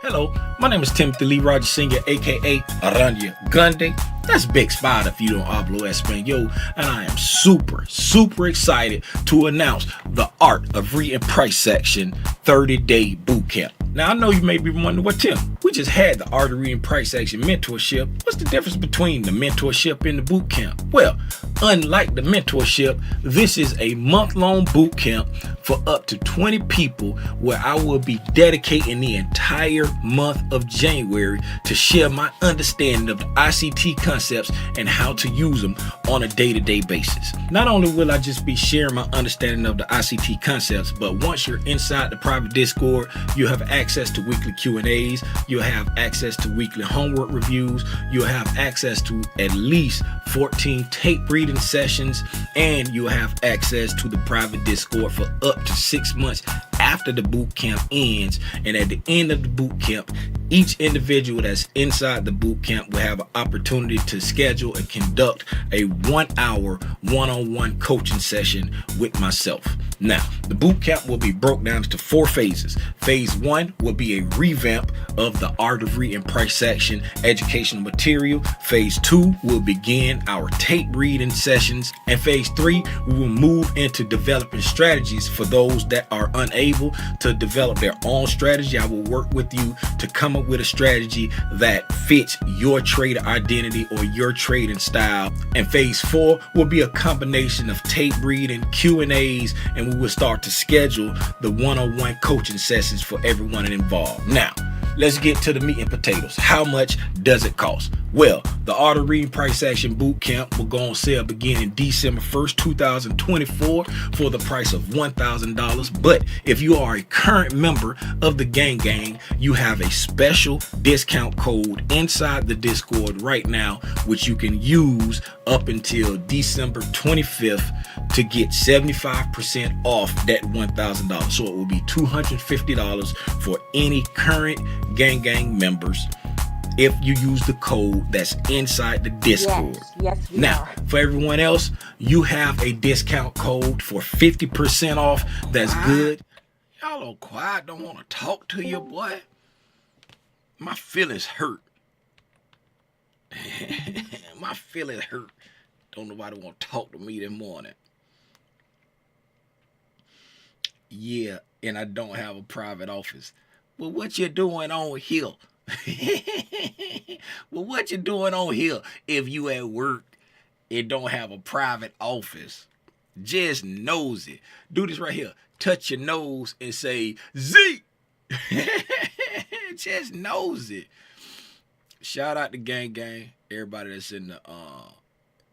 Hello, my name is Timothy Lee Rogers Sr., aka Aranya Gunde. That's Big Spot if you don't hablo español, and I am super excited to announce the Art of Reading Price Section 30-day bootcamp. Now I know you may be wondering, well, Tim, we just had the Art of Reading Price Action mentorship. What's the difference between the mentorship and the bootcamp? Well, unlike the mentorship, this is a month-long bootcamp for up to 20 people where I will be dedicating the entire month of January to share my understanding of the ICT concepts and how to use them on a day-to-day basis. Not only will I just be sharing my understanding of the ICT concepts, but once you're inside the private Discord, you have access to weekly Q&As, you'll have access to weekly homework reviews, you'll have access to at least 14 tape reading sessions, and you'll have access to the private Discord for up to 6 months after the boot camp ends. And at the end of the boot camp, each individual that's inside the boot camp will have an opportunity to schedule and conduct a 1-hour one-on-one coaching session with myself. Now, the boot camp will be broke down into 4 phases. Phase 1 will be a revamp of the Art of Reading Price Action educational material. Phase 2 will begin our tape reading sessions. And phase 3, we will move into developing strategies for those that are unable to develop their own strategy. I will work with you to come up with a strategy that fits your trader identity or your trading style. And phase 4 will be a combination of tape reading, Q&As, and we will start to schedule the one-on-one coaching sessions for everyone involved. Now, let's get to the meat and potatoes. How much does it cost? Well, the Art of Reading Price Action Bootcamp will go on sale beginning December 1st, 2024 for the price of $1,000. But if you are a current member of the Gang, you have a special discount code inside the Discord right now, which you can use up until December 25th to get 75% off that $1,000. So it will be $250 for any current Gang members if you use the code that's inside the Discord. Yes, now, for everyone else, you have a discount code for 50% off. That's good. Y'all all quiet, don't want to talk to you, boy. My feelings hurt. My feelings hurt. Don't nobody want to talk to me this morning. Yeah, and I don't have a private office. Well, what you doing on here? Well, what you doing on here if you at work and don't have a private office? Just nose it. Do this right here. Touch your nose and say, Z. Just nose it. Shout out to Gang. Everybody that's in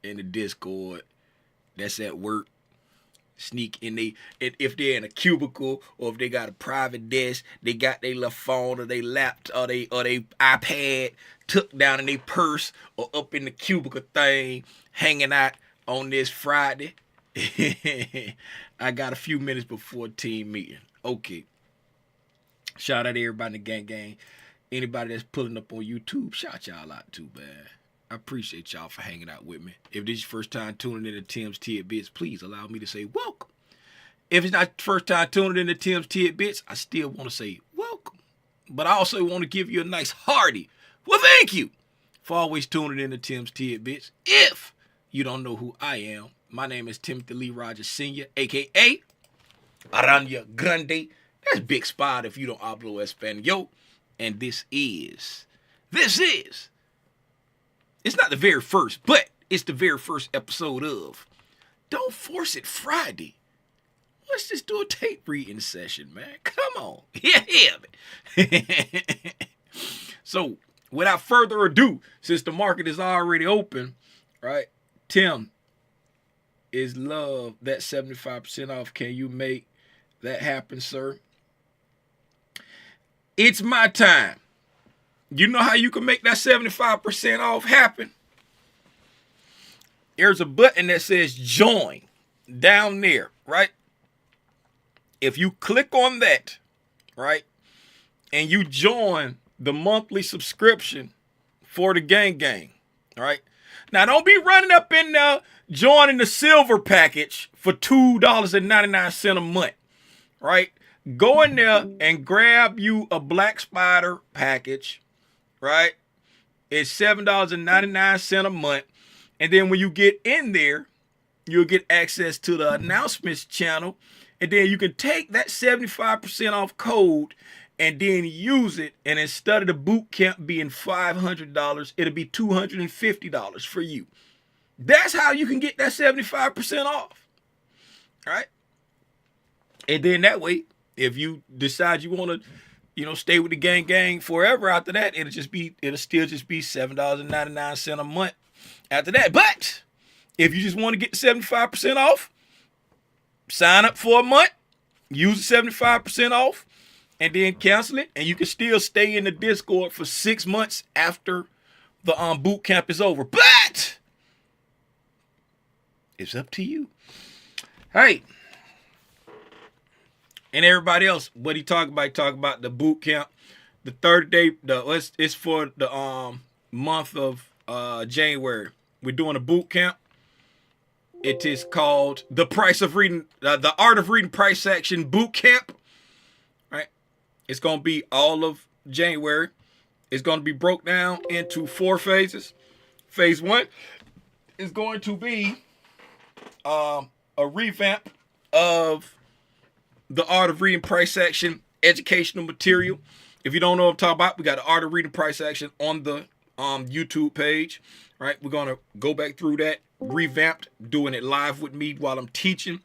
the Discord, that's at work. Sneak in if they're in a cubicle or if they got a private desk, they got their little phone or their laptop or they iPad tucked down in their purse or up in the cubicle thing, hanging out on this Friday. I got a few minutes before team meeting. Okay. Shout out to everybody in the Gang. Anybody that's pulling up on YouTube, shout y'all out too, man. I appreciate y'all for hanging out with me. If this is your first time tuning in to Tim's Tidbits, please allow me to say welcome. If it's not your first time tuning in to Tim's Tidbits, I still want to say welcome. But I also want to give you a nice hearty, well, thank you for always tuning in to Tim's Tidbits. If you don't know who I am, my name is Timothy Lee Rogers Sr., a.k.a. Aranya Gunde. That's Big Spot if you don't hablo español. And this is... It's not the very first, but it's the very first episode of Don't Force It Friday. Let's just do a tape reading session, man. Come on. Yeah. So, without further ado, since the market is already open, right? Tim, is love that 75% off? Can you make that happen, sir? It's my time. You know how you can make that 75% off happen? There's a button that says join down there, right? If you click on that, right, and you join the monthly subscription for the Gang, right? Now, don't be running up in there joining the silver package for $2.99 a month, right? Go in there and grab you a Black Spider package, right? It's $7.99 a month. And then when you get in there, you'll get access to the announcements channel. And then you can take that 75% off code and then use it. And instead of the boot camp being $500, it'll be $250 for you. That's how you can get that 75% off. Right? And then that way, if you decide you want to, stay with the gang forever after that, it'll still just be $7.99 a month after that. But if you just want to get the 75% off, sign up for a month, use the 75% off, and then cancel it, and you can still stay in the Discord for 6 months after the boot camp is over. But it's up to you. Hey. And everybody else, what he talk about? He talk about the boot camp, the 30-day. It's for the month of January. We're doing a boot camp. It is called the Art of Reading Price Action Boot Camp. Right? It's gonna be all of January. It's gonna be broke down into 4 phases. Phase 1 is going to be a revamp of the Art of Reading Price Action educational material. If you don't know what I'm talking about, we got the Art of Reading Price Action on the YouTube page. Right? We're going to go back through that, revamped, doing it live with me while I'm teaching.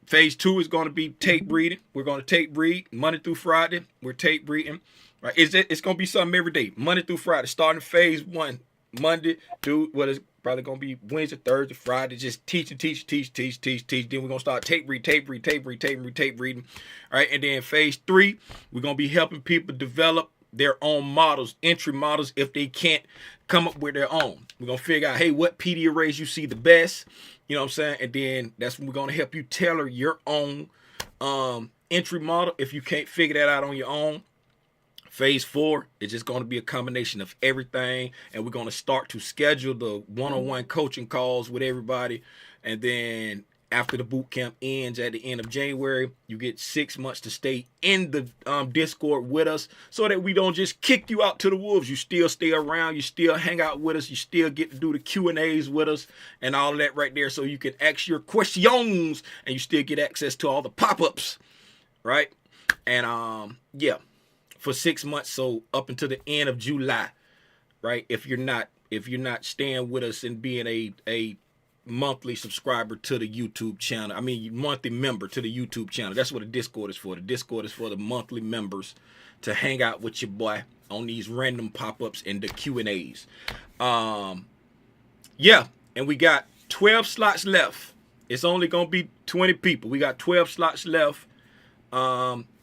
Phase 2 is going to be tape reading. We're going to tape read Monday through Friday. We're tape reading. Right? It's going to be something every day, Monday through Friday, starting phase 1, Monday through what is probably going to be Wednesday, Thursday, Friday, just teach. Then we're going to start tape reading. All right. And then phase 3, we're going to be helping people develop their own models, entry models, if they can't come up with their own. We're going to figure out, hey, what PD arrays you see the best, you know what I'm saying? And then that's when we're going to help you tailor your own entry model if you can't figure that out on your own. Phase 4 is just going to be a combination of everything, and we're going to start to schedule the one-on-one coaching calls with everybody. And then after the boot camp ends at the end of January, you get 6 months to stay in the Discord with us, so that we don't just kick you out to the wolves. You still stay around, you still hang out with us, you still get to do the Q&As with us and all of that right there, so you can ask your questions and you still get access to all the pop-ups, right? And yeah, for 6 months, so up until the end of July, right? If you're not staying with us and being a monthly subscriber to the YouTube channel, monthly member to the YouTube channel. That's what the Discord is for. The Discord is for the monthly members to hang out with your boy on these random pop-ups and the Q&As. Yeah, and we got 12 slots left. It's only gonna be 20 people. We got 12 slots left.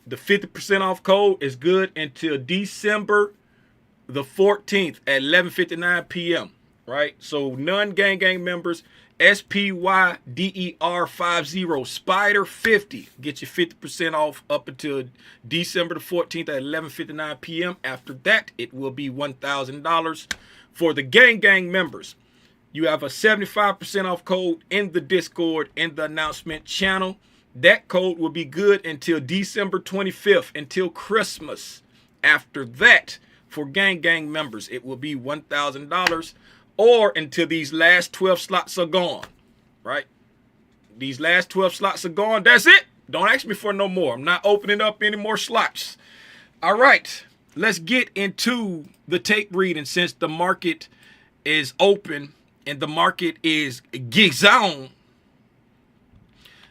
The 50% off code is good until December the 14th at 11:59 p.m. Right? So non-gang members, SPYDER50 Spider 50 get you 50% off up until December the 14th at 11:59 p.m. After that, it will be $1,000 for the gang members. You have a 75% off code in the Discord in the announcement channel. That code will be good until December 25th, until Christmas. After that, for gang members, it will be $1,000 or until these last 12 slots are gone, right? These last 12 slots are gone. That's it. Don't ask me for no more. I'm not opening up any more slots. All right, let's get into the tape reading since the market is open and the market is gizon.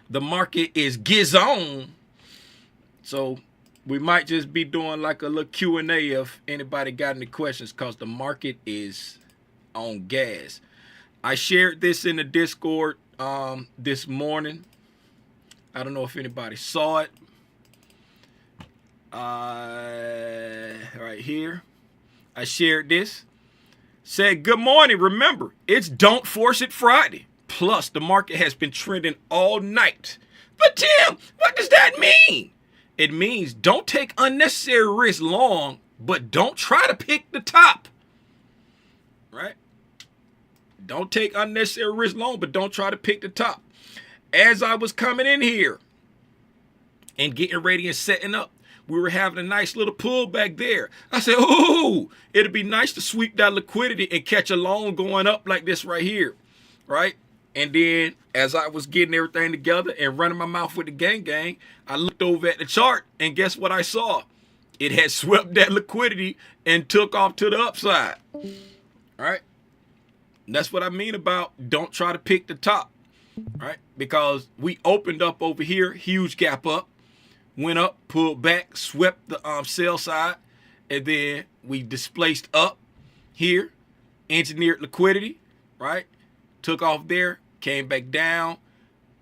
The market is gizon. So we might just be doing like a little Q&A if anybody got any questions, because the market is on gas. I shared this in the Discord this morning. I don't know if anybody saw it. Right here, I shared this. Said, good morning. Remember, it's Don't Force It Friday. Plus, the market has been trending all night. But Tim, what does that mean? It means don't take unnecessary risks long, but don't try to pick the top. Right? Don't take unnecessary risks long, but don't try to pick the top. As I was coming in here, and getting ready and setting up. We were having a nice little pullback there. I said, oh, it'd be nice to sweep that liquidity and catch a loan going up like this right here, right? And then as I was getting everything together and running my mouth with the gang, I looked over at the chart, and guess what I saw? It had swept that liquidity and took off to the upside, all right? And that's what I mean about don't try to pick the top, right? Because we opened up over here, huge gap up, went up, pulled back, swept the sell side, and then we displaced up here, engineered liquidity, right? Took off there, came back down,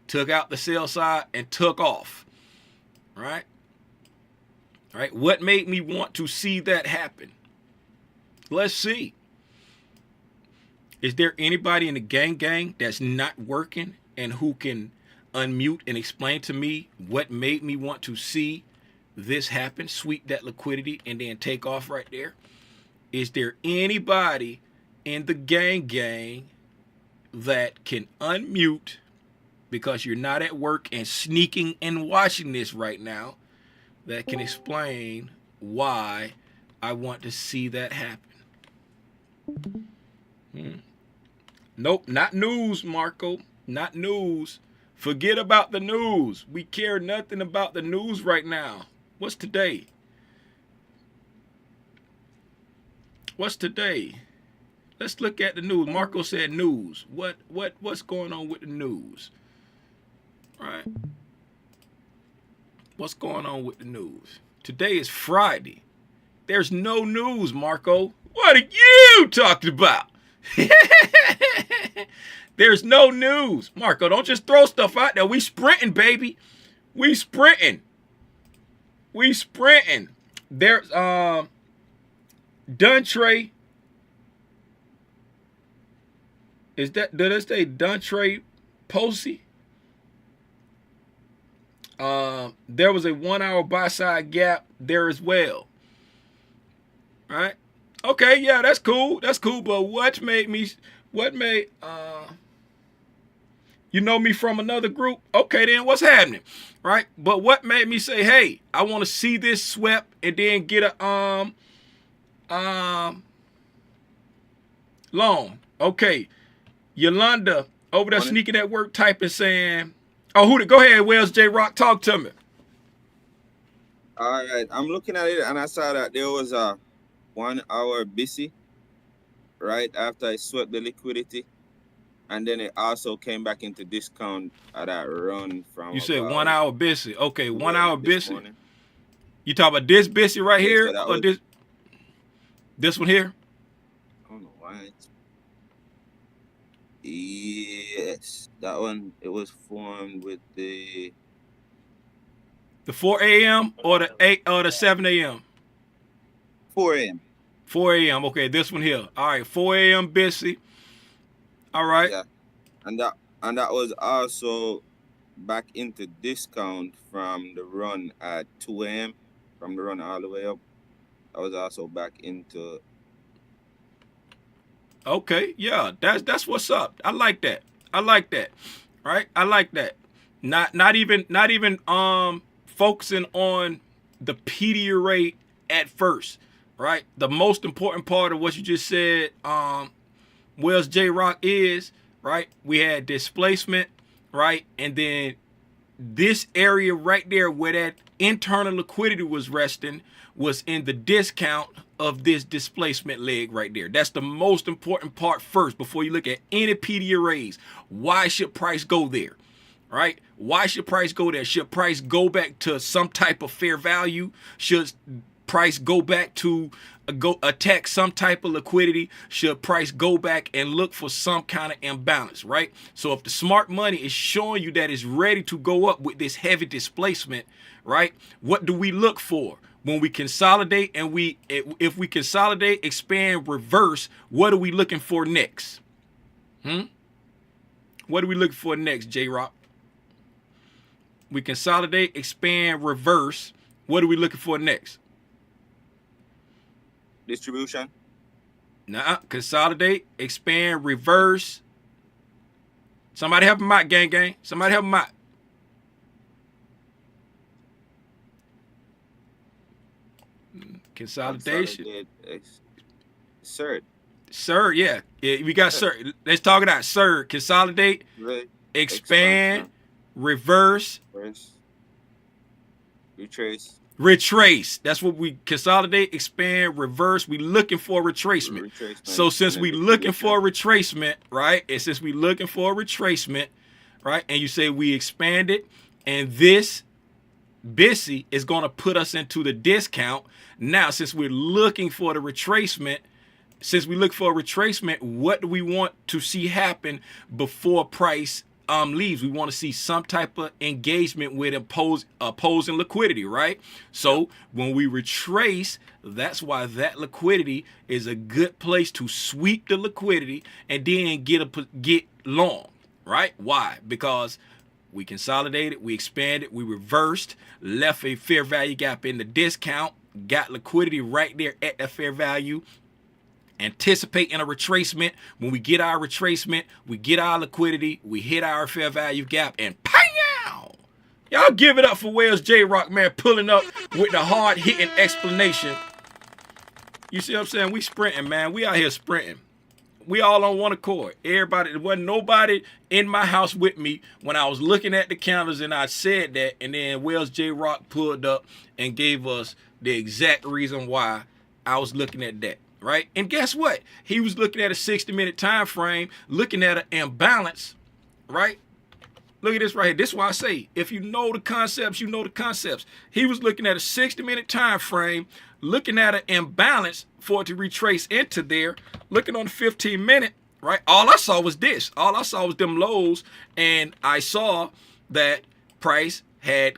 took out the sell side, and took off, right? Right? What made me want to see that happen? Let's see. Is there anybody in the gang that's not working and who can unmute and explain to me what made me want to see this happen, sweep that liquidity, and then take off right there? Is there anybody in the gang that can unmute, because you're not at work and sneaking and watching this right now, that can explain why I want to see that happen? Nope, not news, Marco. Not news. Forget about the news. We care nothing about the news right now. What's today? What's today? Let's look at the news. Marco said news. What's going on with the news? All right. What's going on with the news? Today is Friday. There's no news, Marco. What are you talking about? There's no news. Marco, don't just throw stuff out there. We sprinting, baby. We sprinting. We sprinting. There's Duntre. Did it say Duntre Posey? There was a 1 hour buy side gap there as well. All right. Okay, yeah, that's cool. That's cool. But what made you know me from another group? Okay, then what's happening? Right? But what made me say, hey, I want to see this swept and then get a loan. Okay. Yolanda over there sneaking at work typing saying, oh, go ahead, Wells J Rock, talk to me. All right, I'm looking at it and I saw that there was a 1 hour busy right after I swept the liquidity, and then it also came back into discount at that run from. You said 1 hour busy. Okay, 1 hour busy. You talk about this busy right here, or this one here? I don't know why. Yes, that one. It was formed with the 4 a.m. or the 8 or the 7 a.m. 4 a.m. 4 a.m. Okay, this one here. All right, 4 a.m. busy. All right. Yeah, and that was also back into discount from the run at 2 a.m. from the run all the way up. I was also back into. Okay, yeah, that's what's up. I like that. I like that. Right? I like that. Not even focusing on the PD rate at first. Right? The most important part of what you just said, Wells J Rock, is right. We had displacement, right, and then this area right there where that internal liquidity was resting was in the discount of this displacement leg right there. That's the most important part first before you look at any PD arrays. Why should price go there? Right? Why should price go there? Should price go back to some type of fair value? Should price go back to go attack some type of liquidity? Should price go back and look for some kind of imbalance, right? So if the smart money is showing you that it's ready to go up with this heavy displacement, right, what do we look for? When we consolidate and if we consolidate, expand, reverse, what are we looking for next? What are we looking for next, J-Rock? We consolidate, expand, reverse. What are we looking for next? Distribution. Nah, consolidate, expand, reverse. Somebody help him out, gang. Somebody help him out. Consolidation. Surge. Sir, yeah. We got sir. Let's talk about sir. Consolidate, expand, Expansion. reverse, retrace. That's what we consolidate, expand, reverse. We looking for retracement. So since we looking for retracement, right? And since we looking for retracement, right? And you say we expanded, and this BISI is going to put us into the discount. Now, since we're looking for the retracement, what do we want to see happen before price leaves? We want to see some type of engagement with opposing liquidity, right? So when we retrace, that's why that liquidity is a good place to sweep the liquidity and then get long, right? Why? Because we consolidated, we expanded, we reversed, left a fair value gap in the discount, got liquidity right there at that fair value. Anticipating a retracement. When we get our retracement, we get our liquidity, we hit our fair value gap, and pow! Y'all give it up for Wells J Rock, man, pulling up with the hard hitting explanation. You see what I'm saying? We sprinting, man. We out here sprinting. We all on one accord. Everybody, there wasn't nobody in my house with me when I was looking at the counters and I said that, and then Wells J Rock pulled up and gave us the exact reason why I was looking at that. Right? And guess what? He was looking at a 60-minute time frame, looking at an imbalance, right? Look at this right here. This is why I say, if you know the concepts, you know the concepts. He was looking at a 60-minute time frame, looking at an imbalance for it to retrace into there, looking on the 15-minute, right? All I saw was this. All I saw was them lows, and I saw that price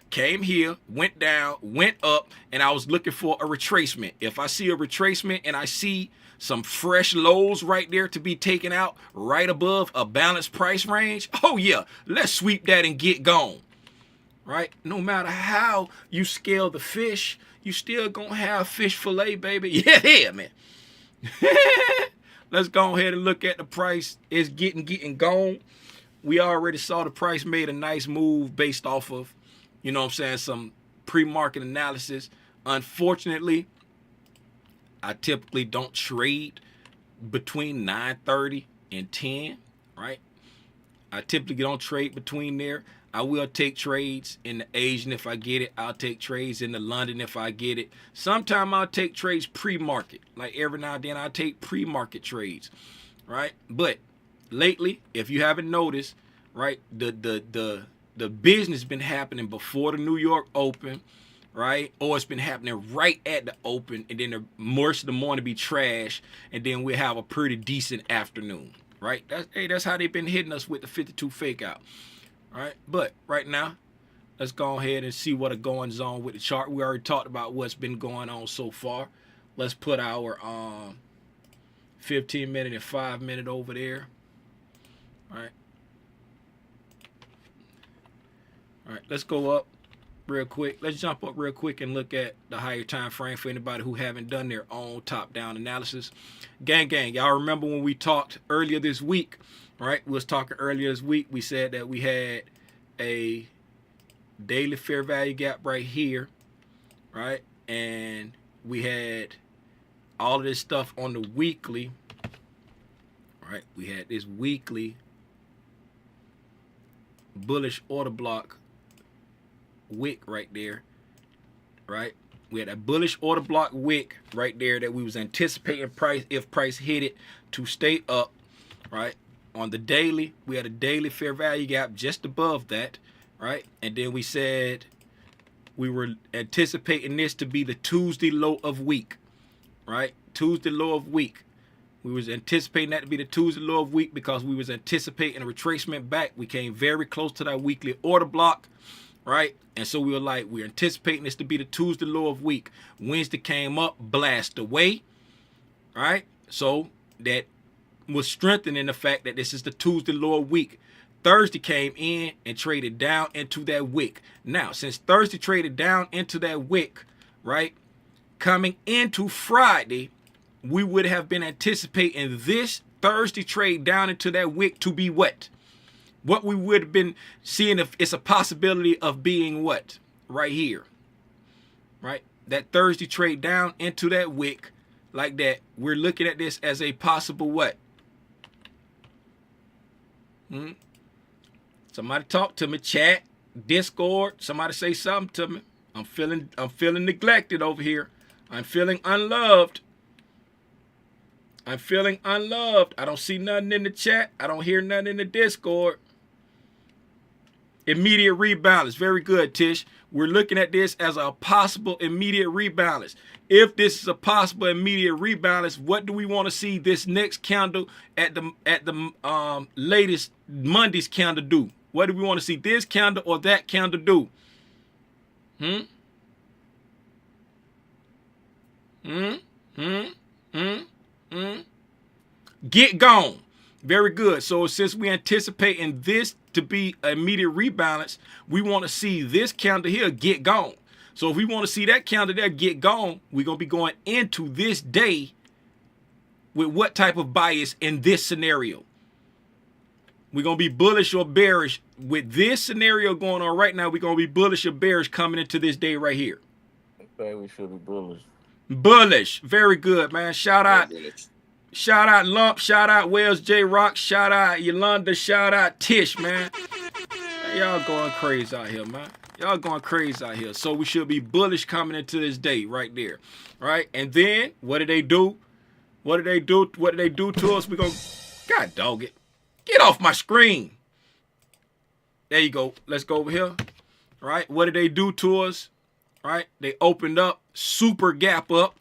came here, went down, went up, and I was looking for a retracement. If I see a retracement and I see some fresh lows right there to be taken out right above a balanced price range, oh yeah, let's sweep that and get gone. Right? No matter how you scale the fish, you still gonna have fish fillet, baby. Yeah, man. Let's go ahead and look at the price. It's getting gone. We already saw the price made a nice move based off of, you know what I'm saying, some pre-market analysis. Unfortunately, I typically don't trade between 9:30 and 10, right? I typically don't trade between there. I will take trades in the Asian if I get it. I'll take trades in the London if I get it. Sometimes I'll take trades pre-market. Like every now and then I'll take pre-market trades, right? But lately, if you haven't noticed, right, the business been happening before the New York Open, right? Or it's been happening right at the open, and then the most of the morning be trash, and then we have a pretty decent afternoon, right? That's how they've been hitting us with the 52 fake out, right? But right now, let's go ahead and see what a goings on with the chart. We already talked about what's been going on so far. Let's put our 15-minute and 5-minute over there, all right? All right, let's go up real quick. Let's jump up real quick and look at the higher time frame for anybody who haven't done their own top-down analysis. Gang, y'all remember when we talked earlier this week, right? We was talking earlier this week. We said that we had a daily fair value gap right here, right? And we had all of this stuff on the weekly, right? We had this weekly bullish order block wick right there, right? We had a bullish order block wick right there that we was anticipating price, if price hit it, to stay up, right? On the daily, we had a daily fair value gap just above that, right? And then we said we were anticipating this to be the Tuesday low of week, right? Tuesday low of week. We was anticipating that to be the Tuesday low of week because we was anticipating a retracement back. We came very close to that weekly order block, right? And so we were like, we're anticipating this to be the Tuesday low of week. Wednesday came up, blast away, right? So that was strengthening the fact that this is the Tuesday low of week. Thursday came in and traded down into that wick. Now, since Thursday traded down into that wick, right, coming into Friday, we would have been anticipating this Thursday trade down into that wick to be what? What we would have been seeing if it's a possibility of being what? Right here. Right? that Thursday trade down into that wick like that, we're looking at this as a possible what? Somebody talk to me, chat, Discord. Somebody say something to me. I'm feeling neglected over here. I'm feeling unloved. I'm feeling unloved. I don't see nothing in the chat. I don't hear nothing in the Discord. Immediate rebalance. Very good, Tish. We're looking at this as a possible immediate rebalance. If this is a possible immediate rebalance, what do we want to see this next candle at the latest Monday's candle do? What do we want to see this candle or that candle do? Get gone. Very good. So since we anticipating this to be an immediate rebalance, we want to see this candle here get gone. So if we want to see that candle there get gone, we're going to be going into this day with what type of bias in this scenario? We're going to be bullish or bearish. With this scenario going on right now, we're going to be bullish or bearish coming into this day right here. Okay, we should be bullish. Bullish. Very good, man. Shout out Lump, shout out Wells J Rock, shout out Yolanda, shout out Tish, man. Y'all going crazy out here, man. Y'all going crazy out here. So we should be bullish coming into this day right there. Right? And then what did they do? What did they do? What did they do to us? We go, God dog it. Get off my screen. There you go. Let's go over here. Right? What did they do to us? Right? They opened up, super gap up.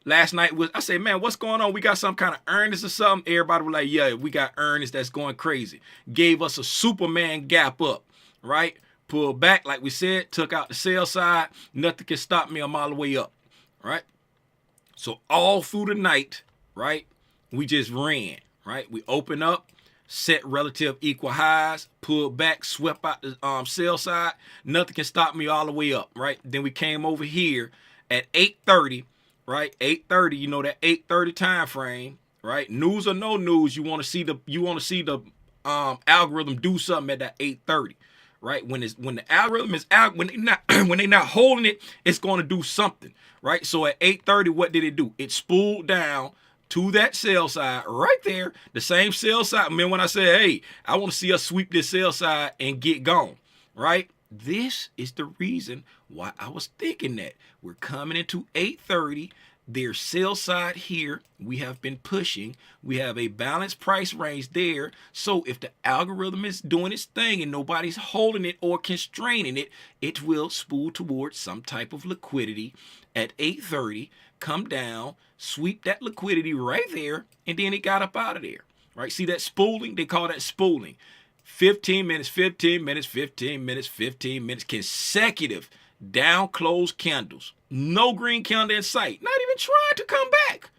Last night was, I said, man, what's going on? We got some kind of earnings or something. Everybody was like, yeah, we got earnings that's going crazy. Gave us a Superman gap up, right? Pulled back, like we said, took out the sell side. Nothing can stop me. I'm all the way up, right? So all through the night, right, we just ran, right? We opened up, set relative equal highs, pulled back, swept out the sell side. Nothing can stop me all the way up, right? Then we came over here at 8:30. Right, 8:30. You know that 8:30 time frame. Right, news or no news, you want to see the algorithm do something at that 8:30. Right, when the algorithm is out, when they not holding it, it's going to do something. Right, so at 8:30, what did it do? It spooled down to that sell side right there, the same sell side. Man, when I said, hey, I want to see us sweep this sell side and get gone. Right. This is the reason why I was thinking that we're coming into 8:30. There's sell side here. We have been pushing. We have a balanced price range there. So if the algorithm is doing its thing and nobody's holding it or constraining it, it will spool towards some type of liquidity at 8:30, come down, sweep that liquidity right there, and then it got up out of there. Right? See that spooling? They call that spooling. 15 minutes, 15 minutes, 15 minutes, 15 minutes, consecutive down close candles. No green candle in sight. Not even trying to come back,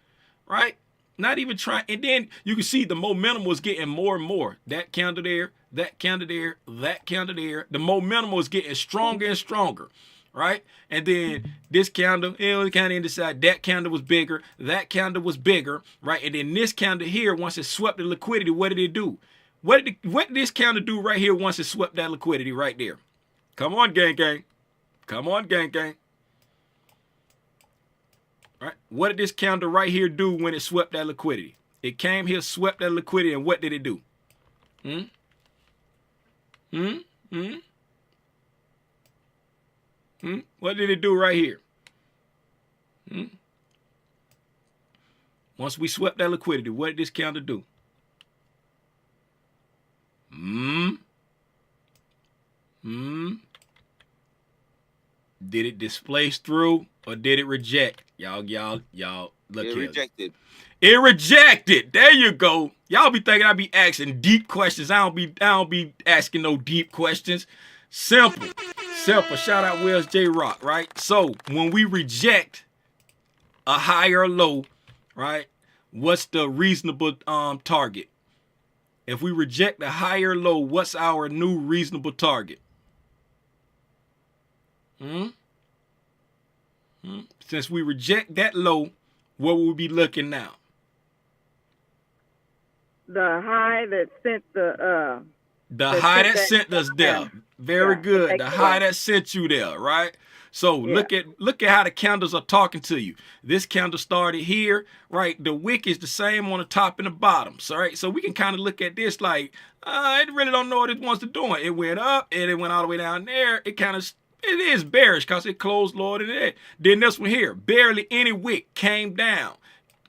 right? Not even trying. And then you can see the momentum was getting more and more. That candle there, that candle there, that candle there. The momentum was getting stronger and stronger, right? And then this candle, it was kind of indecisive. That candle was bigger. That candle was bigger, right? And then this candle here, once it swept the liquidity, what did it do? What did this candle do right here once it swept that liquidity right there? Come on, gang, gang. Come on, gang, gang. All right. What did this candle right here do when it swept that liquidity? It came here, swept that liquidity, and what did it do? What did it do right here? Once we swept that liquidity, what did this candle do? Did it displace through or did it reject? Y'all, look here. It rejected. It rejected. There you go. Y'all be thinking I be asking deep questions. I don't be asking no deep questions. Simple. Shout out Wells J Rock, right? So when we reject a high or low, right? What's the reasonable target? If we reject a higher low, what's our new reasonable target? Since we reject that low, what will we be looking now? The high that sent the high that sent us there. Very good. The high that sent you there, right? So Yeah. look at how the candles are talking to you. This candle started here, right? The wick is the same on the top and the bottom. So right, so we can kind of look at this like it really don't know what it wants to do. It went up and it went all the way down there. It is bearish because it closed lower than that. Then this one here, barely any wick came down,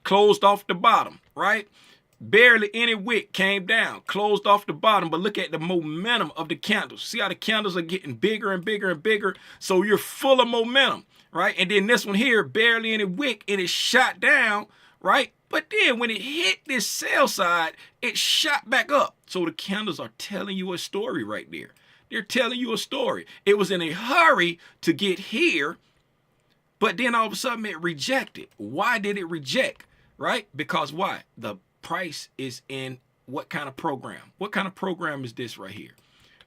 closed off the bottom, right? Barely any wick came down, closed off the bottom, but look at the momentum of the candles. See how the candles are getting bigger and bigger and bigger? So you're full of momentum, right? And then this one here, barely any wick, and it shot down, right? But then when it hit this sell side, it shot back up. So the candles are telling you a story right there. They're telling you a story. It was in a hurry to get here, but then all of a sudden it rejected. Why did it reject? Right? Because why? The price is in what kind of program? What kind of program is this right here?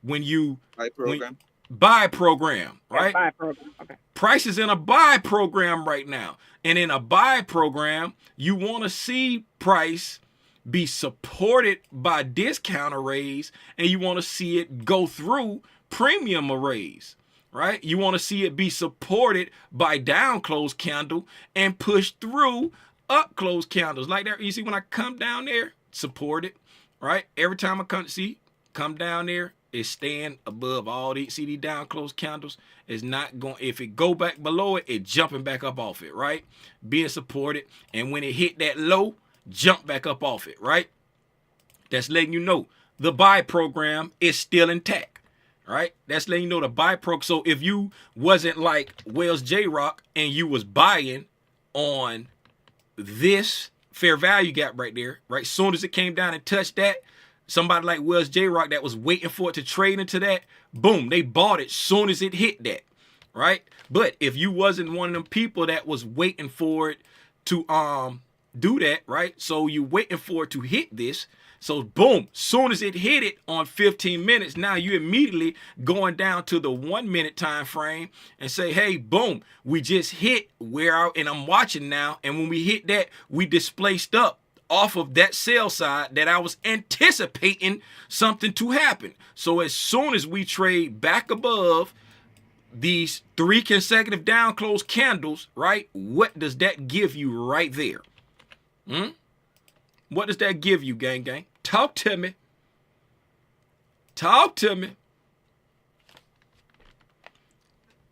When you buy program, right? Buy program. Okay. Price is in a buy program right now. And in a buy program, you want to see price be supported by discount arrays, and you want to see it go through premium arrays, right? You want to see it be supported by down close candle and push through up close candles like that. You see when I come down there, support it, right? Every time I come down there, it's staying above all these. See these down close candles? It's not going, if it go back below it, it jumping back up off it, right? Being supported. And when it hit that low, jump back up off it, right? That's letting you know the buy program is still intact, right? That's letting you know the buy program. So if you wasn't like Wells J Rock and you was buying on this fair value gap right there, right? Soon as it came down and touched that, somebody like Wells J Rock that was waiting for it to trade into that, boom, they bought it soon as it hit that, right? But if you wasn't one of them people that was waiting for it to do that, right? So you waiting for it to hit this. So boom, soon as it hit it on 15 minutes, now you immediately going down to the 1 minute time frame and say, hey, boom, we just hit and I'm watching now. And when we hit that, we displaced up off of that sell side that I was anticipating something to happen. So as soon as we trade back above these 3 consecutive down close candles, right? What does that give you right there? What does that give you, gang? Talk to me. Talk to me.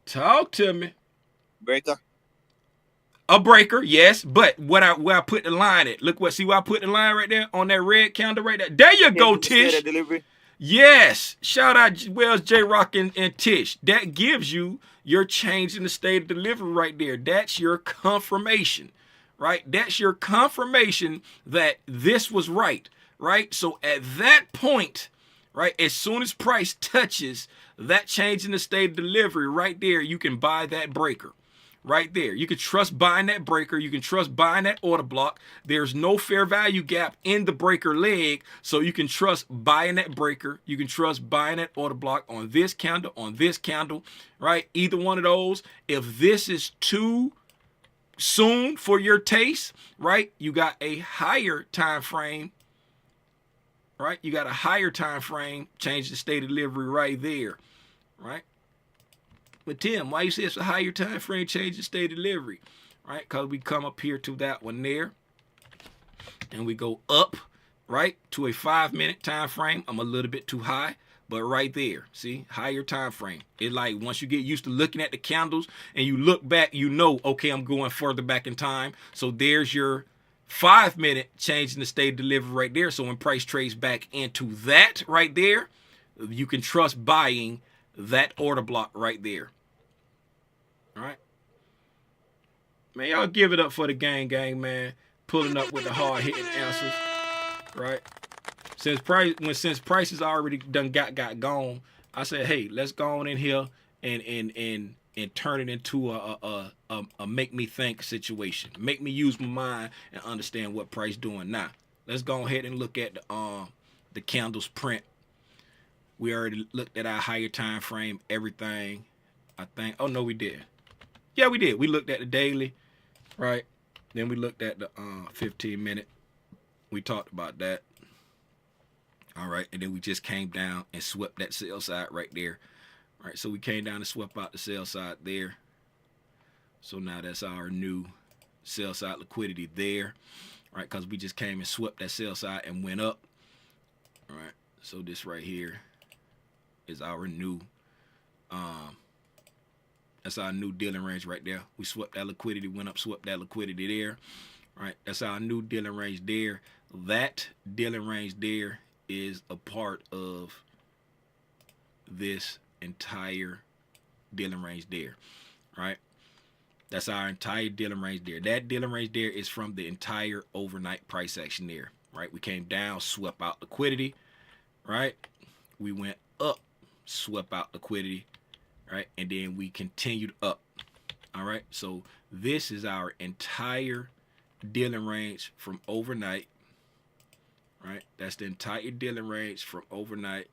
Talk to me. Breaker. A breaker, yes, but where I put the line at? Look see where I put the line right there on that red candle right there. There you go, Tish. Delivery. Yes, shout out Wells J Rock and Tish. That gives you your change in the state of delivery right there. That's your confirmation, right? That's your confirmation that this was right, right? So at that point, right, as soon as price touches that change in the state of delivery right there, you can buy that breaker. Right there. You can trust buying that breaker. You can trust buying that order block. There's no fair value gap in the breaker leg. So you can trust buying that breaker. You can trust buying that order block on this candle, right? Either one of those. If this is too soon for your taste, right? You got a higher time frame, right? You got a higher time frame, change the state of delivery right there, right? But Tim, why you say it's a higher time frame, change the state of delivery, right? Because we come up here to that one there, and we go up, right, to a 5 minute time frame. I'm a little bit too high, but right there, see, higher time frame. It's like once you get used to looking at the candles and you look back, you know, okay, I'm going further back in time. So there's your 5 minute change in the state of delivery right there. So when price trades back into that right there, you can trust buying that order block right there. All right, man, y'all give it up for the gang, man. Pulling up with the hard hitting answers, right? Since prices already done got gone, I said, hey, let's go on in here and turn it into a make me think situation. Make me use my mind and understand what price doing. Now, let's go ahead and look at the candles print. We already looked at our higher time frame, everything, I think. Oh, no, we did. Yeah, we did. We looked at the daily, right? Then we looked at the 15 minute. We talked about that. All right. And then we just came down and swept that sell side right there. All right. So we came down and swept out the sell side there. So now that's our new sell side liquidity there, right? Because we just came and swept that sell side and went up, all right? So this right here is our new, that's our new dealing range right there. We swept that liquidity, went up, swept that liquidity there, right? That's our new dealing range there. That dealing range there is a part of this entire dealing range there, right? That's our entire dealing range there. That dealing range there is from the entire overnight price action there, right? We came down, swept out liquidity, right? We went up, swept out liquidity, right? And then we continued up, all right? So this is our entire dealing range from overnight, right? That's the entire dealing range from overnight,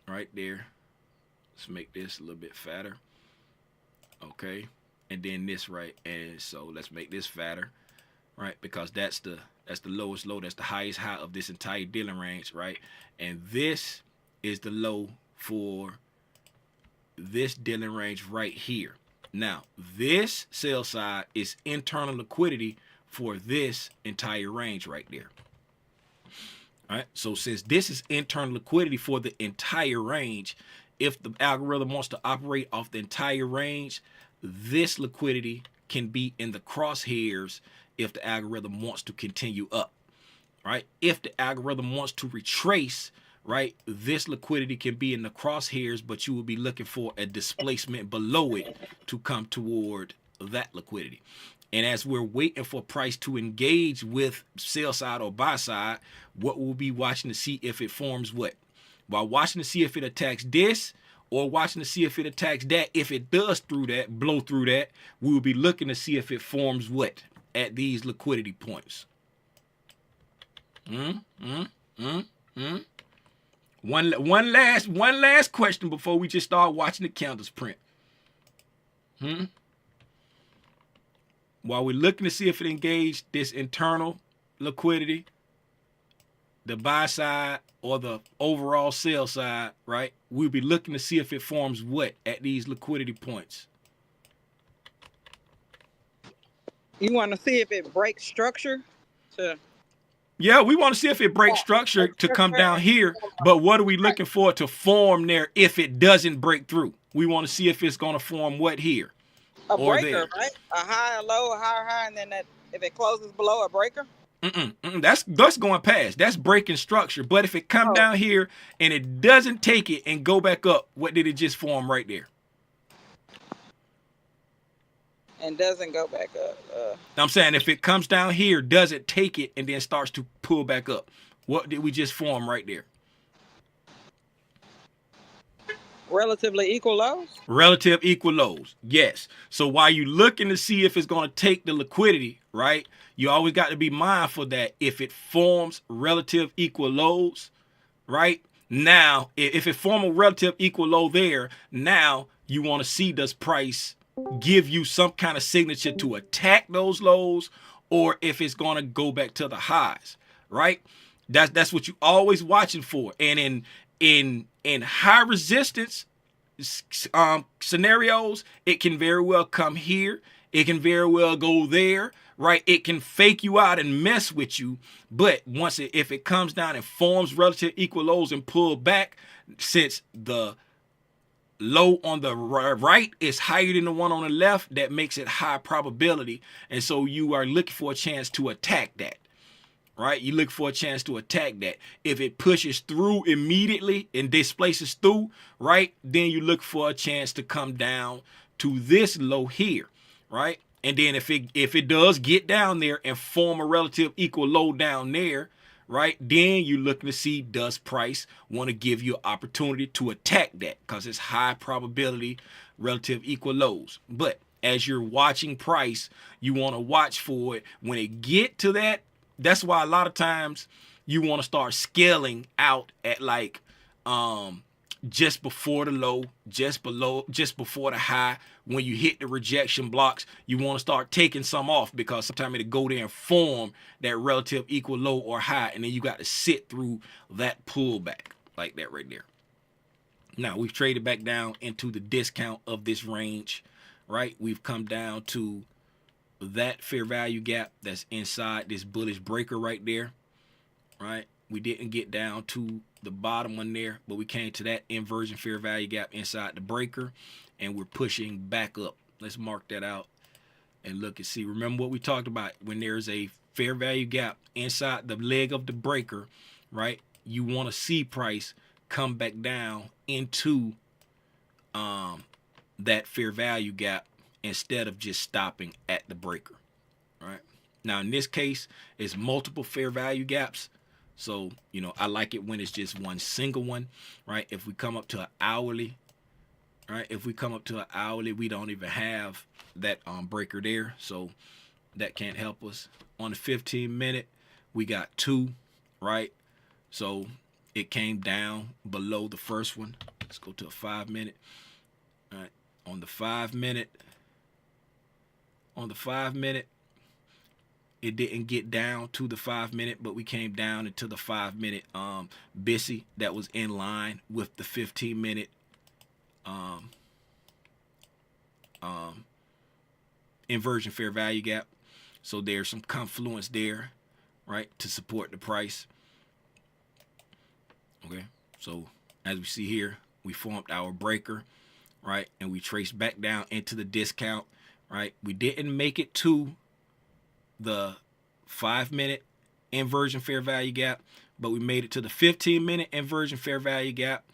right there. Let's make this a little bit fatter. Okay, and then this, right? And so let's make this fatter, right? Because that's the lowest low, that's the highest high of this entire dealing range, right? And this is the low for this dealing range right here. Now, this sell side is internal liquidity for this entire range right there. All right, so since this is internal liquidity for the entire range, if the algorithm wants to operate off the entire range, this liquidity can be in the crosshairs if the algorithm wants to continue up, right? If the algorithm wants to retrace, right, this liquidity can be in the crosshairs, but you will be looking for a displacement below it to come toward that liquidity. And as we're waiting for price to engage with sell side or buy side, what we'll be watching to see if it forms what? While watching to see if it attacks this or watching to see if it attacks that. If it does blow through that, we will be looking to see if it forms what? At these liquidity points. One last question before we just start watching the candles print. While we're looking to see if it engaged this internal liquidity, the buy side or the overall sell side, right? We'll be looking to see if it forms what at these liquidity points. You want to see if it breaks structure? Yeah, we want to see if it breaks structure to come down here. But what are we looking for to form there if it doesn't break through? We want to see if it's going to form what here? A or breaker, there. right? A high, a low, a higher high, and then that if it closes below a breaker? That's going past. That's breaking structure. But if it come down here and it doesn't take it and go back up, what did it just form right there? And doesn't go back up. I'm saying if it comes down here, doesn't take it, and then starts to pull back up, what did we just form right there? Relatively equal lows? Relative equal lows, yes. So while you're looking to see if it's going to take the liquidity, right, you always got to be mindful that if it forms relative equal lows, right, now, if it forms a relative equal low there, now you want to see does price give you some kind of signature to attack those lows, or if it's going to go back to the highs, right? That's what you always watching for. And in high resistance scenarios, it can very well come here. It can very well go there, right? It can fake you out and mess with you. But if it comes down and forms relative equal lows and pull back, since the low on the right is higher than the one on the left, that makes it high probability. And so you are looking for a chance to attack that. Right? You look for a chance to attack that. If it pushes through immediately and displaces through, right, then you look for a chance to come down to this low here, right? And then if it does get down there and form a relative equal low down there, right, then you're looking to see does price want to give you an opportunity to attack that, because it's high probability relative equal lows. But as you're watching price, you want to watch for it when it get to that. That's why a lot of times you want to start scaling out at like just before the low, just before the high. When you hit the rejection blocks, you want to start taking some off, because sometimes it'll go there and form that relative equal low or high, and then you got to sit through that pullback like that right there. Now we've traded back down into the discount of this range, right? We've come down to that fair value gap that's inside this bullish breaker right there, right? We didn't get down to the bottom one there, but we came to that inversion fair value gap inside the breaker, and we're pushing back up. Let's mark that out and look and see. Remember what we talked about when there's a fair value gap inside the leg of the breaker, right? You want to see price come back down into that fair value gap instead of just stopping at the breaker, right? Now in this case, it's multiple fair value gaps. So, you know, I like it when it's just one single one, right? If we come up to an hourly, right? If we come up to an hourly, we don't even have that breaker there. So that can't help us. On the 15-minute, we got two, right? So it came down below the first one. Let's go to a 5-minute. All right. On the 5-minute, it didn't get down to the 5-minute, but we came down into the 5-minute BISI that was in line with the 15-minute inversion fair value gap. So there's some confluence there, right, to support the price. Okay, so as we see here, we formed our breaker, right, and we traced back down into the discount, right? We didn't make it to the 5-minute inversion fair value gap, but we made it to the 15-minute inversion fair value gap,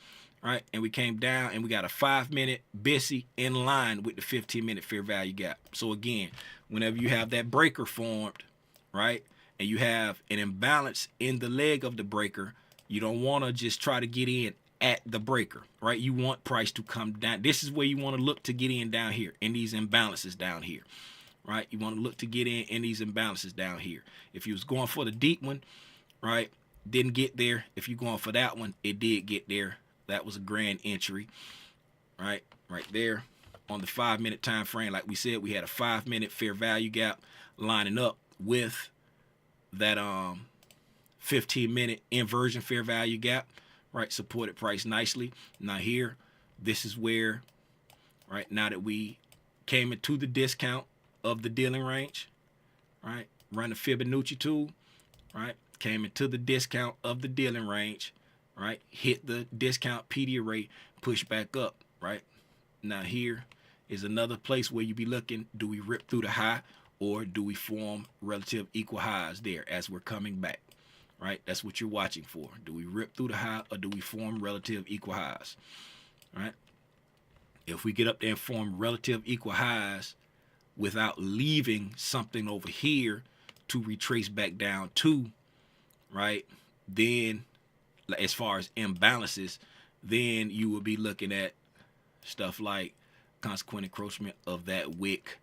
right? And we came down and we got a 5-minute BISI in line with the 15-minute fair value gap. So again, whenever you have that breaker formed, right, and you have an imbalance in the leg of the breaker, you don't want to just try to get in at the breaker, right? You want price to come down. This is where you want to look to get in down here, in these imbalances down here, right? You want to look to get in these imbalances down here. If you was going for the deep one, right, didn't get there. If you're going for that one, it did get there. That was a grand entry, right there. On the 5-minute time frame, like we said, we had a 5-minute fair value gap lining up with that 15-minute inversion fair value gap, right? Supported price nicely. Now here, this is where, right, now that we came into the discount of the dealing range, right, run the Fibonacci tool, right, came into the discount of the dealing range, right, hit the discount PD rate, push back up, right? Now here is another place where you be looking, do we rip through the high or do we form relative equal highs there as we're coming back, right? That's what you're watching for. Do we rip through the high or do we form relative equal highs, right? If we get up there and form relative equal highs without leaving something over here to retrace back down to, right, then as far as imbalances, then you will be looking at stuff like consequent encroachment of that wick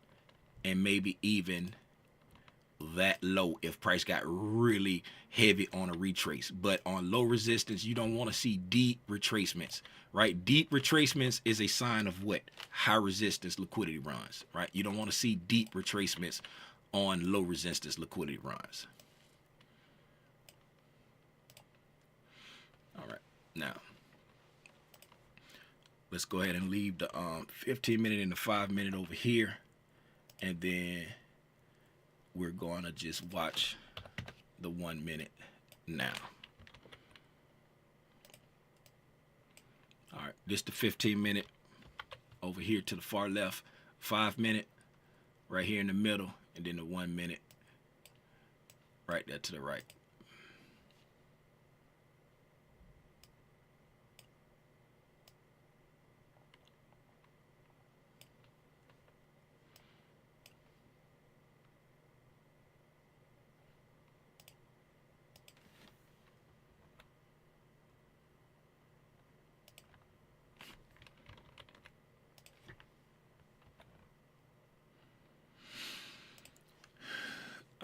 and maybe even that low if price got really heavy on a retrace. But on low resistance, you don't want to see deep retracements, right? Deep retracements is a sign of what? High resistance liquidity runs, right? You don't want to see deep retracements on low resistance liquidity runs. All right, now let's go ahead and leave the 15-minute and the 5-minute over here, and then we're going to just watch the 1-minute now. All right, this the 15-minute over here to the far left, 5-minute right here in the middle, and then the 1-minute right there to the right.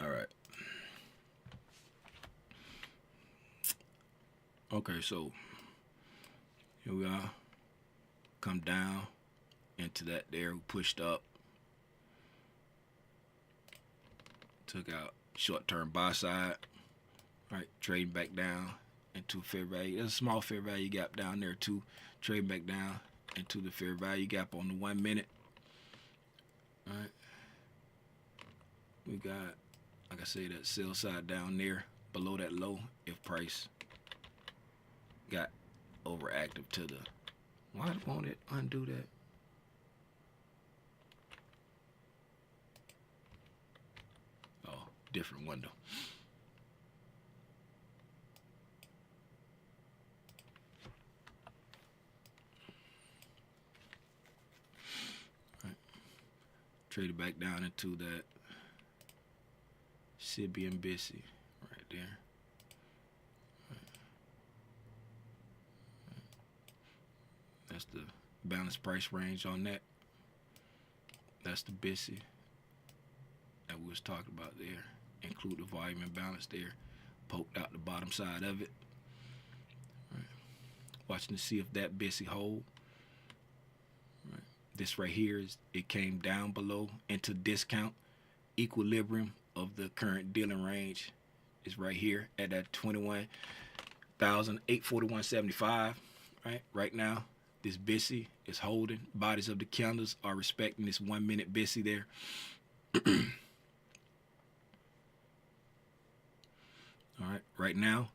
All right. Okay, so here we are. Come down into that there. We pushed up. Took out short-term buy side. Right, trading back down into fair value. There's a small fair value gap down there too. Trade back down into the fair value gap on the 1 minute. All right. We got, like I say, that sell side down there below that low if price got overactive to the. Why won't it undo that? Oh, different window. Right. Trade it back down into that Sibby and Bissy right there. That's the balanced price range on that. That's the Bissy that we was talking about there. Include the volume and balance there. Poked out the bottom side of it. Right. Watching to see if that Bissy hold. Right. This right here is, it came down below into discount. Equilibrium of the current dealing range is right here at that 21,841.75. Right now. This Bissy is holding. Bodies of the candles are respecting this 1 minute Bissy there. All right, right now,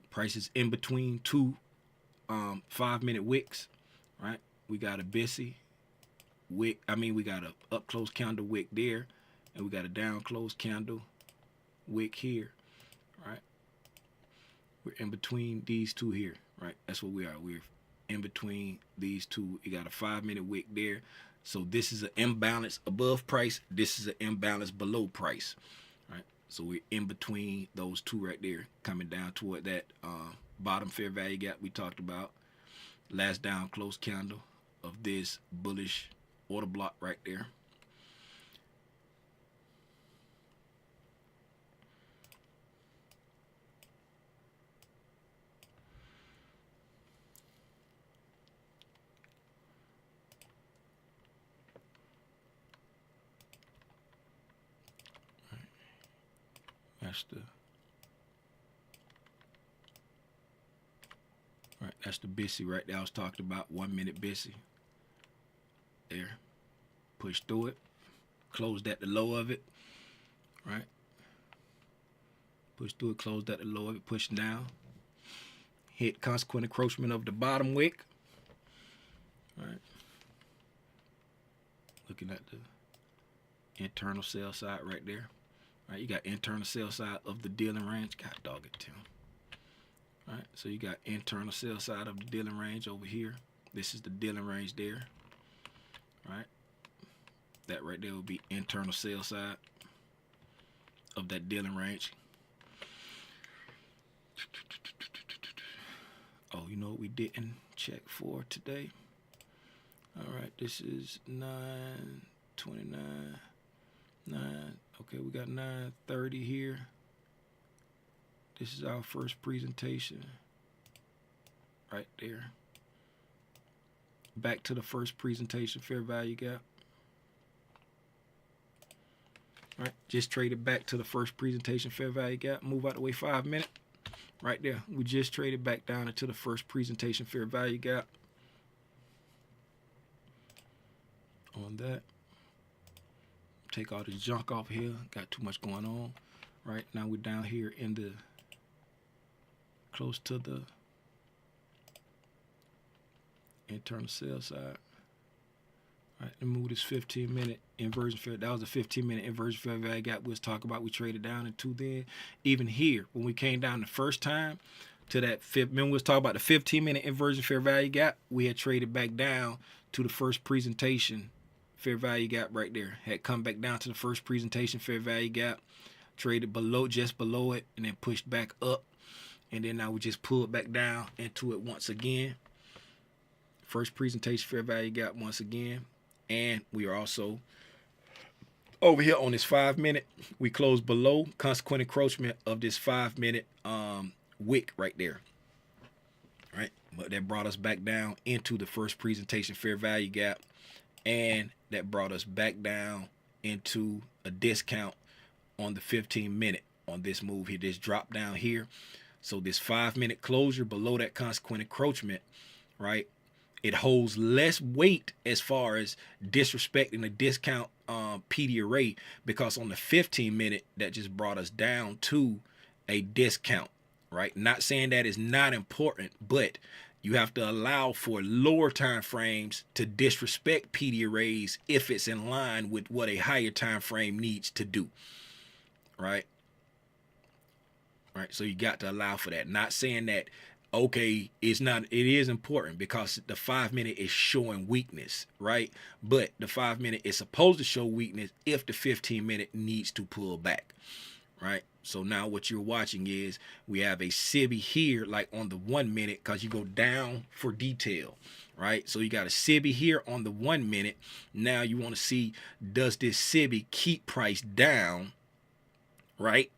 price is in between two 5 minute wicks. Right, we got a Bissy wick. We got a up close candle wick there, and we got a down close candle wick here. Right, we're in between these two here. Right, that's what we are. We're in between these two. You got a 5 minute wick there. So this is an imbalance above price. This is an imbalance below price. Right. So we're in between those two right there, coming down toward that bottom fair value gap we talked about. Last down close candle of this bullish order block right there. That's the Bissy right there I was talking about. 1 minute Bissy. There. Push through it. Closed at the low of it. Right. Push through it, closed at the low of it, pushing down. Hit consequent encroachment of the bottom wick. Right. Looking at the internal sell side right there. Right, you got internal sell side of the dealing range. God dog it, Tim. All right, so you got internal sell side of the dealing range over here. This is the dealing range there. All right, that right there will be internal sell side of that dealing range. Oh, you know what we didn't check for today? All right, this is 9:29. 9. Okay, we got 9:30 here. This is our first presentation right there. Back to the first presentation, fair value gap. All right, just traded back to the first presentation, fair value gap. Move out the way 5 minutes. Right there, we just traded back down into the first presentation, fair value gap. On that. Take all this junk off here. Got too much going on. Right now we're down here in the close to the internal sell side. All right, let me move this 15-minute inversion fair. That was a 15-minute inversion fair value gap we was talking about. We traded down into then. Even here, when we came down the first time to that remember we was talking about the 15-minute inversion fair value gap. We had traded back down to the first presentation fair value gap right there. Had come back down to the first presentation fair value gap, traded below, just below it, and then pushed back up. And then now we just pulled back down into it once again. First presentation fair value gap once again. And we are also over here on this 5 minute. We closed below consequent encroachment of this 5 minute wick right there. Right? But that brought us back down into the first presentation fair value gap. And that brought us back down into a discount on the 15 minute on this move here. This drop down here. So this 5-minute closure below that consequent encroachment, right? It holds less weight as far as disrespecting the discount PD array, because on the 15-minute that just brought us down to a discount, right? Not saying that is not important, but you have to allow for lower time frames to disrespect PD arrays if it's in line with what a higher time frame needs to do, right? Right, so you got to allow for that. Not saying that, okay, it's not, it is important because the 5-minute is showing weakness, right? But the 5-minute is supposed to show weakness if the 15-minute needs to pull back, right? So now what you're watching is we have a SIBI here, like on the 1 minute, because you go down for detail, right? So you got a SIBI here on the 1 minute. Now you want to see, does this SIBI keep price down, right?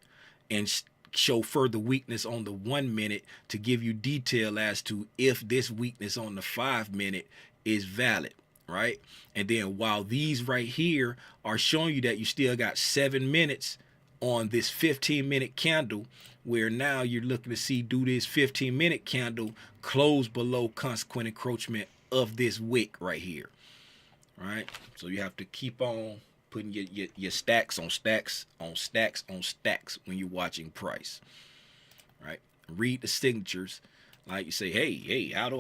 And show further weakness on the 1 minute to give you detail as to if this weakness on the 5-minute is valid, right? And then while these right here are showing you that you still got 7 minutes on this 15-minute candle, where now you're looking to see, do this 15-minute candle close below consequent encroachment of this wick right here, right? So you have to keep on putting your stacks on stacks on stacks on stacks when you're watching price, right? Read the signatures, like you say, hey, how do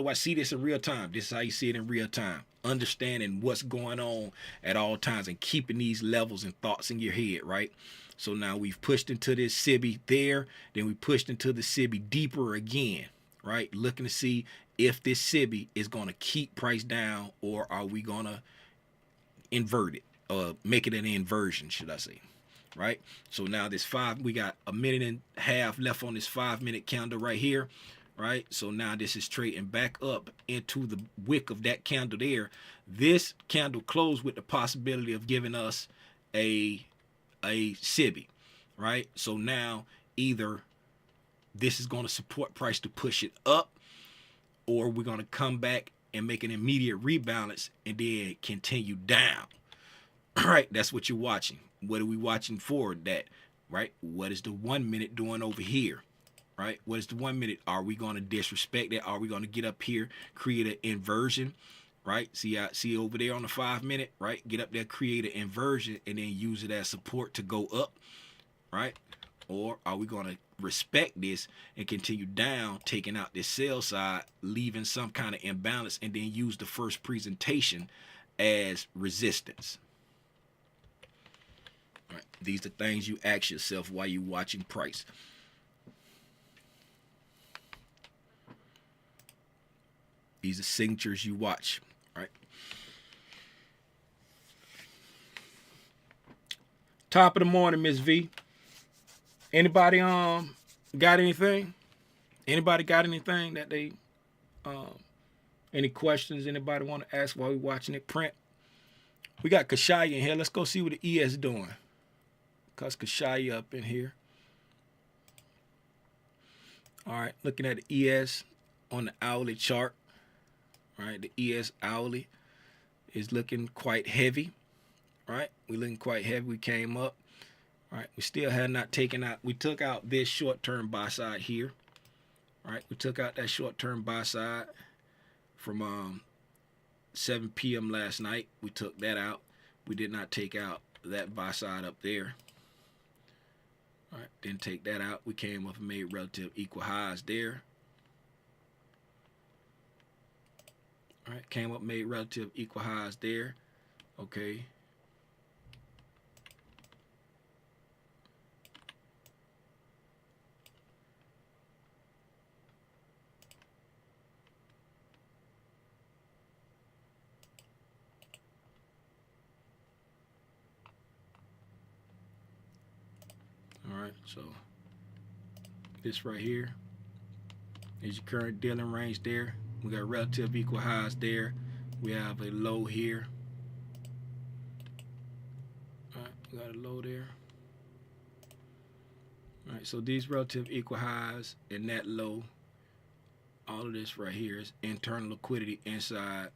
I see this in real time? This is how you see it in real time. Understanding what's going on at all times and keeping these levels and thoughts in your head, right? So now we've pushed into this SIBI there, then we pushed into the SIBI deeper again, right? Looking to see if this SIBI is going to keep price down, or are we going to invert it? Make it an inversion, should I say, right? So now this we got a minute and a half left on this 5-minute candle right here, right? So now this is trading back up into the wick of that candle there. This candle closed with the possibility of giving us a SIBI, right? So now either this is going to support price to push it up, or we're going to come back and make an immediate rebalance and then continue down. Right, that's what you're watching. What are we watching for? That, right? What is the 1 minute doing over here? Right? What is the 1 minute? Are we going to disrespect that? Are we going to get up here, create an inversion? Right? See over there on the 5-minute, right? Get up there, create an inversion, and then use it as support to go up, right? Or are we going to respect this and continue down, taking out this sell side, leaving some kind of imbalance, and then use the first presentation as resistance? Right. These are things you ask yourself while you're watching price. These are signatures you watch, right? Top of the morning, Miss V. Anybody got anything? Anybody got anything that they any questions anybody want to ask while we watching it print? We got Kashaya in here. Let's go see what the ES doing. Cause Kashaya up in here. All right, looking at the ES on the hourly chart. All right, the ES hourly is looking quite heavy. Right, we're looking quite heavy. We came up. All right, we still have not taken out. We took out this short-term buy side here. All right, we took out that short-term buy side from 7 p.m. last night. We took that out. We did not take out that buy side up there. All right, didn't take that out. We came up and made relative equal highs there. All right, came up, made relative equal highs there. Okay. All right, so this right here is your current dealing range there. We got relative equal highs there. We have a low here. All right, we got a low there. All right, so these relative equal highs and that low, all of this right here is internal liquidity inside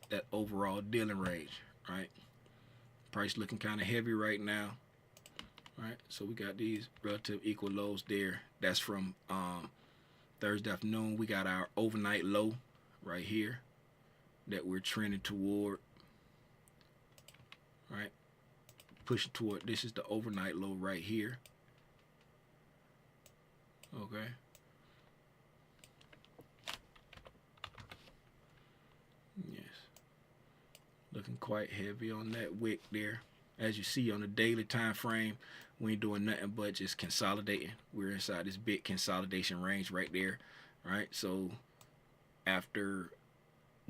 that overall dealing range, right? Price looking kind of heavy right now. right? So we got these relative equal lows there. That's from Thursday afternoon. We got our overnight low right here that we're trending toward, right? Pushing toward, this is the overnight low right here. Okay. Yes. Looking quite heavy on that wick there. As you see on the daily time frame, we ain't doing nothing but just consolidating. We're inside this big consolidation range right there, right? So after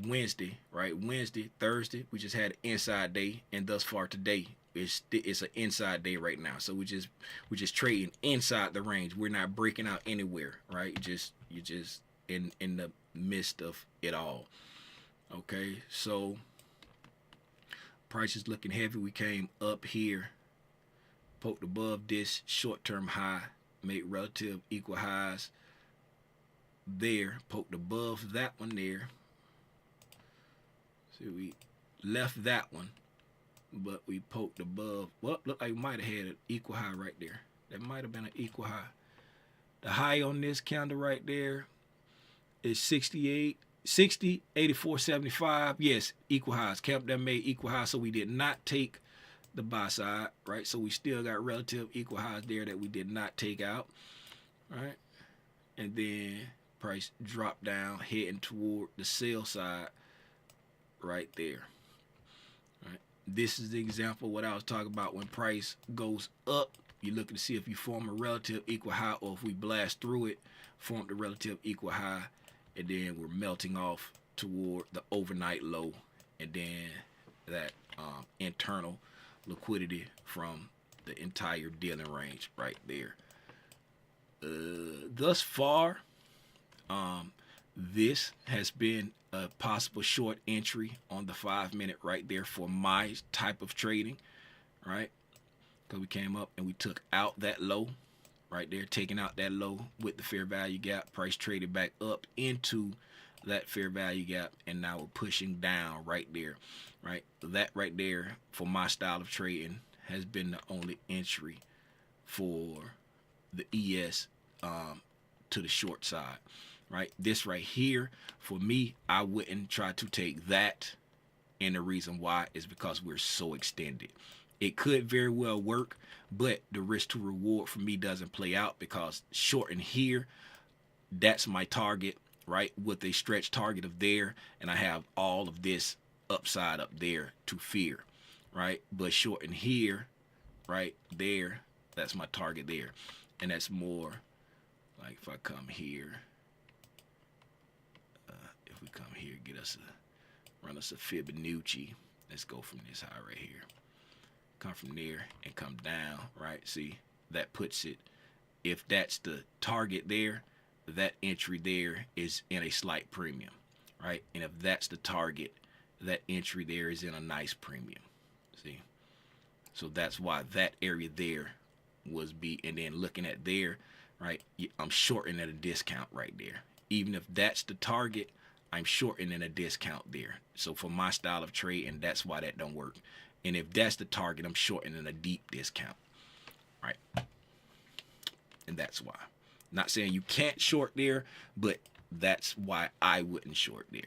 Wednesday, right? Wednesday, Thursday, we just had an inside day, and thus far today, it's an inside day right now. So we're just trading inside the range. We're not breaking out anywhere, right? You're just in the midst of it all. Okay, so price is looking heavy. We came up here, poked above this short-term high, made relative equal highs there, poked above that one there. See, we left that one, but we poked above. Well, look like we might have had an equal high right there. That might have been an equal high. The high on this candle right there is 68, 60, 84, 75. Yes, equal highs. Kept that made equal highs, so we did not take the buy side, right? So we still got relative equal highs there that we did not take out, right? And then price dropped down, heading toward the sell side right there. Right. This is the example of what I was talking about. When price goes up, you're looking to see if you form a relative equal high, or if we blast through it, form the relative equal high, and then we're melting off toward the overnight low, and then that internal liquidity from the entire dealing range right there. Thus far, this has been a possible short entry on the 5-minute right there for my type of trading, right? Because we came up and we took out that low right there, taking out that low with the fair value gap. Price traded back up into that fair value gap, and now we're pushing down right there, right? That right there for my style of trading has been the only entry for the ES to the short side. Right, this right here, for me, I wouldn't try to take that, and the reason why is because we're so extended. It could very well work, but the risk to reward for me doesn't play out, because short in here, that's my target, right, with a stretch target of there, and I have all of this upside up there to fear, right? But short in here, right there, that's my target there, and that's more like if I come here. If we come here, run us a Fibonacci. Let's go from this high right here. Come from there and come down, right? See, that puts it, if that's the target there, that entry there is in a slight premium, right? And if that's the target, that entry there is in a nice premium. See? So that's why that area there was B. And then looking at there, right, I'm shorting at a discount right there. Even if that's the target, I'm shorting in a discount there. So for my style of trade, and that's why that don't work. And if that's the target, I'm shorting in a deep discount, right? And that's why. Not saying you can't short there, but that's why I wouldn't short there.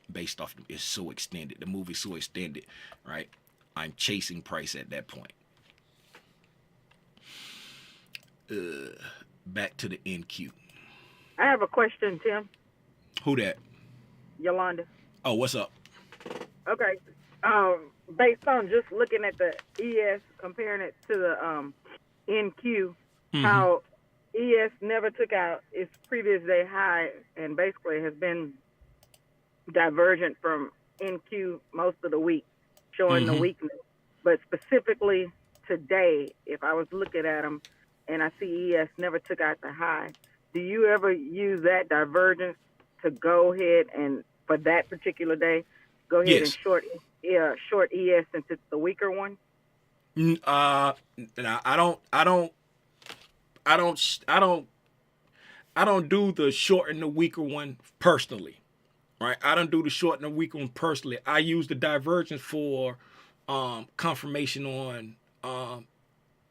Based off, it's so extended. The move is so extended, right? I'm chasing price at that point. Back to the NQ. I have a question, Tim. Who that? Yolanda. Oh, what's up? Okay. Based on just looking at the ES, comparing it to the NQ, how ES never took out its previous day high and basically has been divergent from NQ most of the week, showing the weakness. But specifically today, if I was looking at them and I see ES never took out the high, do you ever use that divergence to go ahead and, for that particular day, go ahead and short ES since it's the weaker one? I don't do the short and the weaker one personally, right? I don't do the short and the weaker one personally. I use the divergence for confirmation on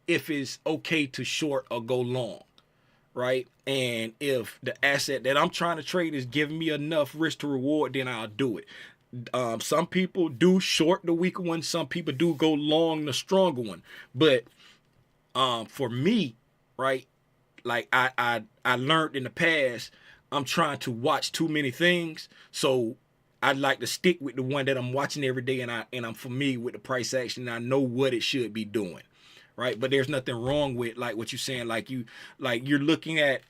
if it's okay to short or go long, right? And if the asset that I'm trying to trade is giving me enough risk to reward, then I'll do it. Some people do short the weaker one. Some people do go long the stronger one. But for me, right, like I learned in the past, I'm trying to watch too many things. So I'd like to stick with the one that I'm watching every day, and I'm familiar with the price action. And I know what it should be doing, right? But there's nothing wrong with like what you're saying. You're looking at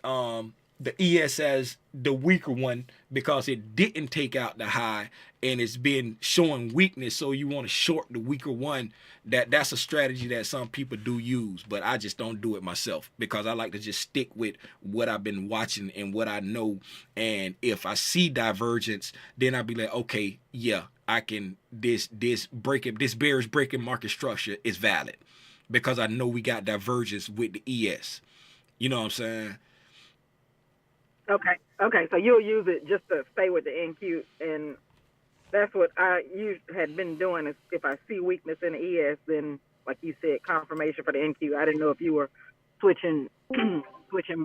the ES as the weaker one because it didn't take out the high and it's been showing weakness. So you want to short the weaker one. That's a strategy that some people do use, but I just don't do it myself because I like to just stick with what I've been watching and what I know. And if I see divergence, then I'll be like, okay, yeah, I can. This bearish breaking market structure is valid because I know we got divergence with the ES. You know what I'm saying? Okay. So you'll use it just to stay with the NQ, and that's what I had been doing. Is if I see weakness in the ES, then like you said, confirmation for the NQ. I didn't know if you were switching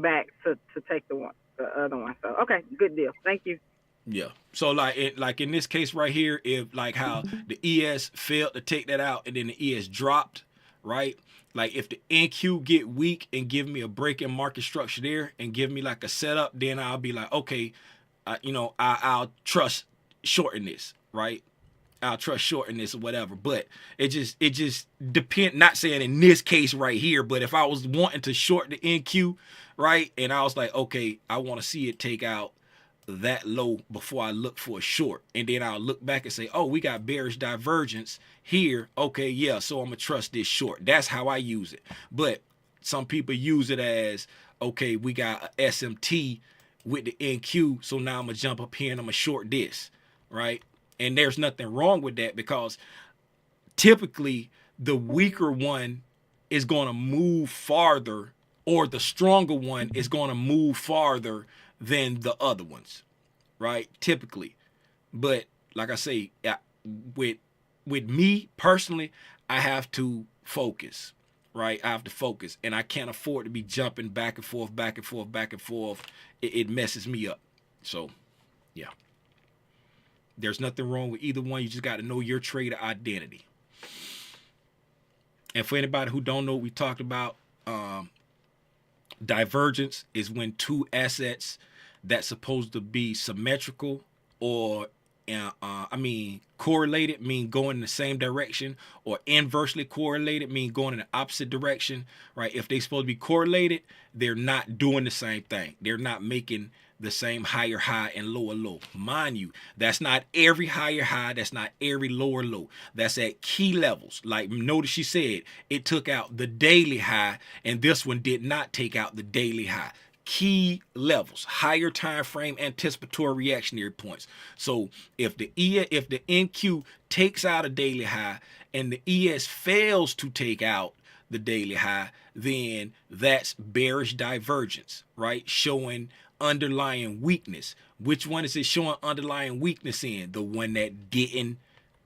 back to take the other one. So okay, good deal. Thank you. Yeah. So like in this case right here, if like how the ES failed to take that out and then the ES dropped, right? Like if the NQ get weak and give me a break in market structure there and give me like a setup, then I'll be like, okay, I'll trust shorting this, right? I'll trust shorting this or whatever. But it just depend. Not saying in this case right here, but if I was wanting to short the NQ, right, and I was like, okay, I want to see it take out that low before I look for a short, and then I'll look back and say, oh, we got bearish divergence here. Okay, yeah, so I'm gonna trust this short. That's how I use it. But some people use it as, okay, we got a SMT with the NQ, so now I'm gonna jump up here and I'm gonna short this, right? And there's nothing wrong with that because typically the weaker one is gonna move farther, or the stronger one is gonna move farther than the other ones, right? Typically. But like I say, with me personally, I have to focus, right? I have to focus, and I can't afford to be jumping back and forth, back and forth, back and forth. It messes me up. So, yeah. There's nothing wrong with either one. You just got to know your trader identity. And for anybody who don't know what we talked about, divergence is when two assets that's supposed to be symmetrical or correlated, mean going in the same direction, or inversely correlated, mean going in the opposite direction, right? If they're supposed to be correlated, they're not doing the same thing. They're not making the same higher high and lower low. Mind you, that's not every higher high, that's not every lower low. That's at key levels. Like notice she said it took out the daily high, and this one did not take out the daily high. Key levels, higher time frame anticipatory reactionary points. So if the NQ takes out a daily high and the ES fails to take out the daily high, then that's bearish divergence, right? Showing underlying weakness. Which one is it showing underlying weakness in? The one that didn't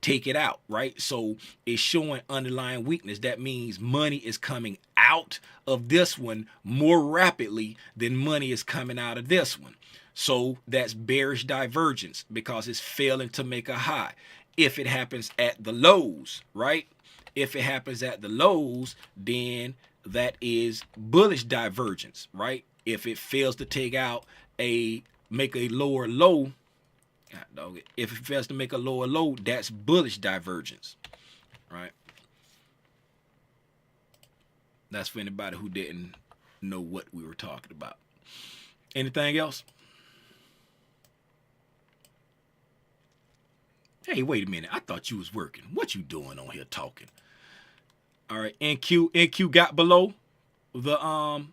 take it out, right? So it's showing underlying weakness. That means money is coming out of this one more rapidly than money is coming out of this one. So that's bearish divergence because it's failing to make a high. If it happens at the lows, right? If it happens at the lows, then that is bullish divergence, right? If it fails to take out make a lower low, if it fails to make a lower low, that's bullish divergence, right? That's for anybody who didn't know what we were talking about. Anything else? Hey, wait a minute. I thought you was working. What you doing on here talking? All right, NQ got below the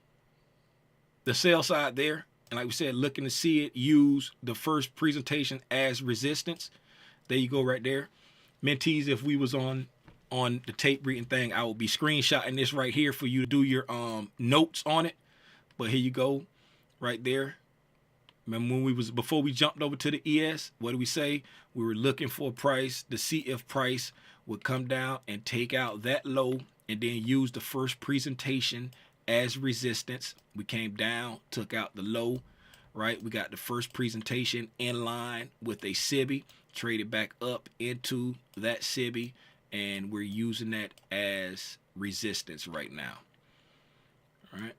sell side there. And like we said, looking to see it use the first presentation as resistance. There you go right there. Mentees, if we was on the tape reading thing, I will be screenshotting this right here for you to do your notes on it. But here you go, right there. Remember when before we jumped over to the ES, what did we say? We were looking for a price to see if price would come down and take out that low and then used the first presentation as resistance. We came down, took out the low, right? We got the first presentation in line with a SIBI, traded back up into that SIBI, and we're using that as resistance right now. All right.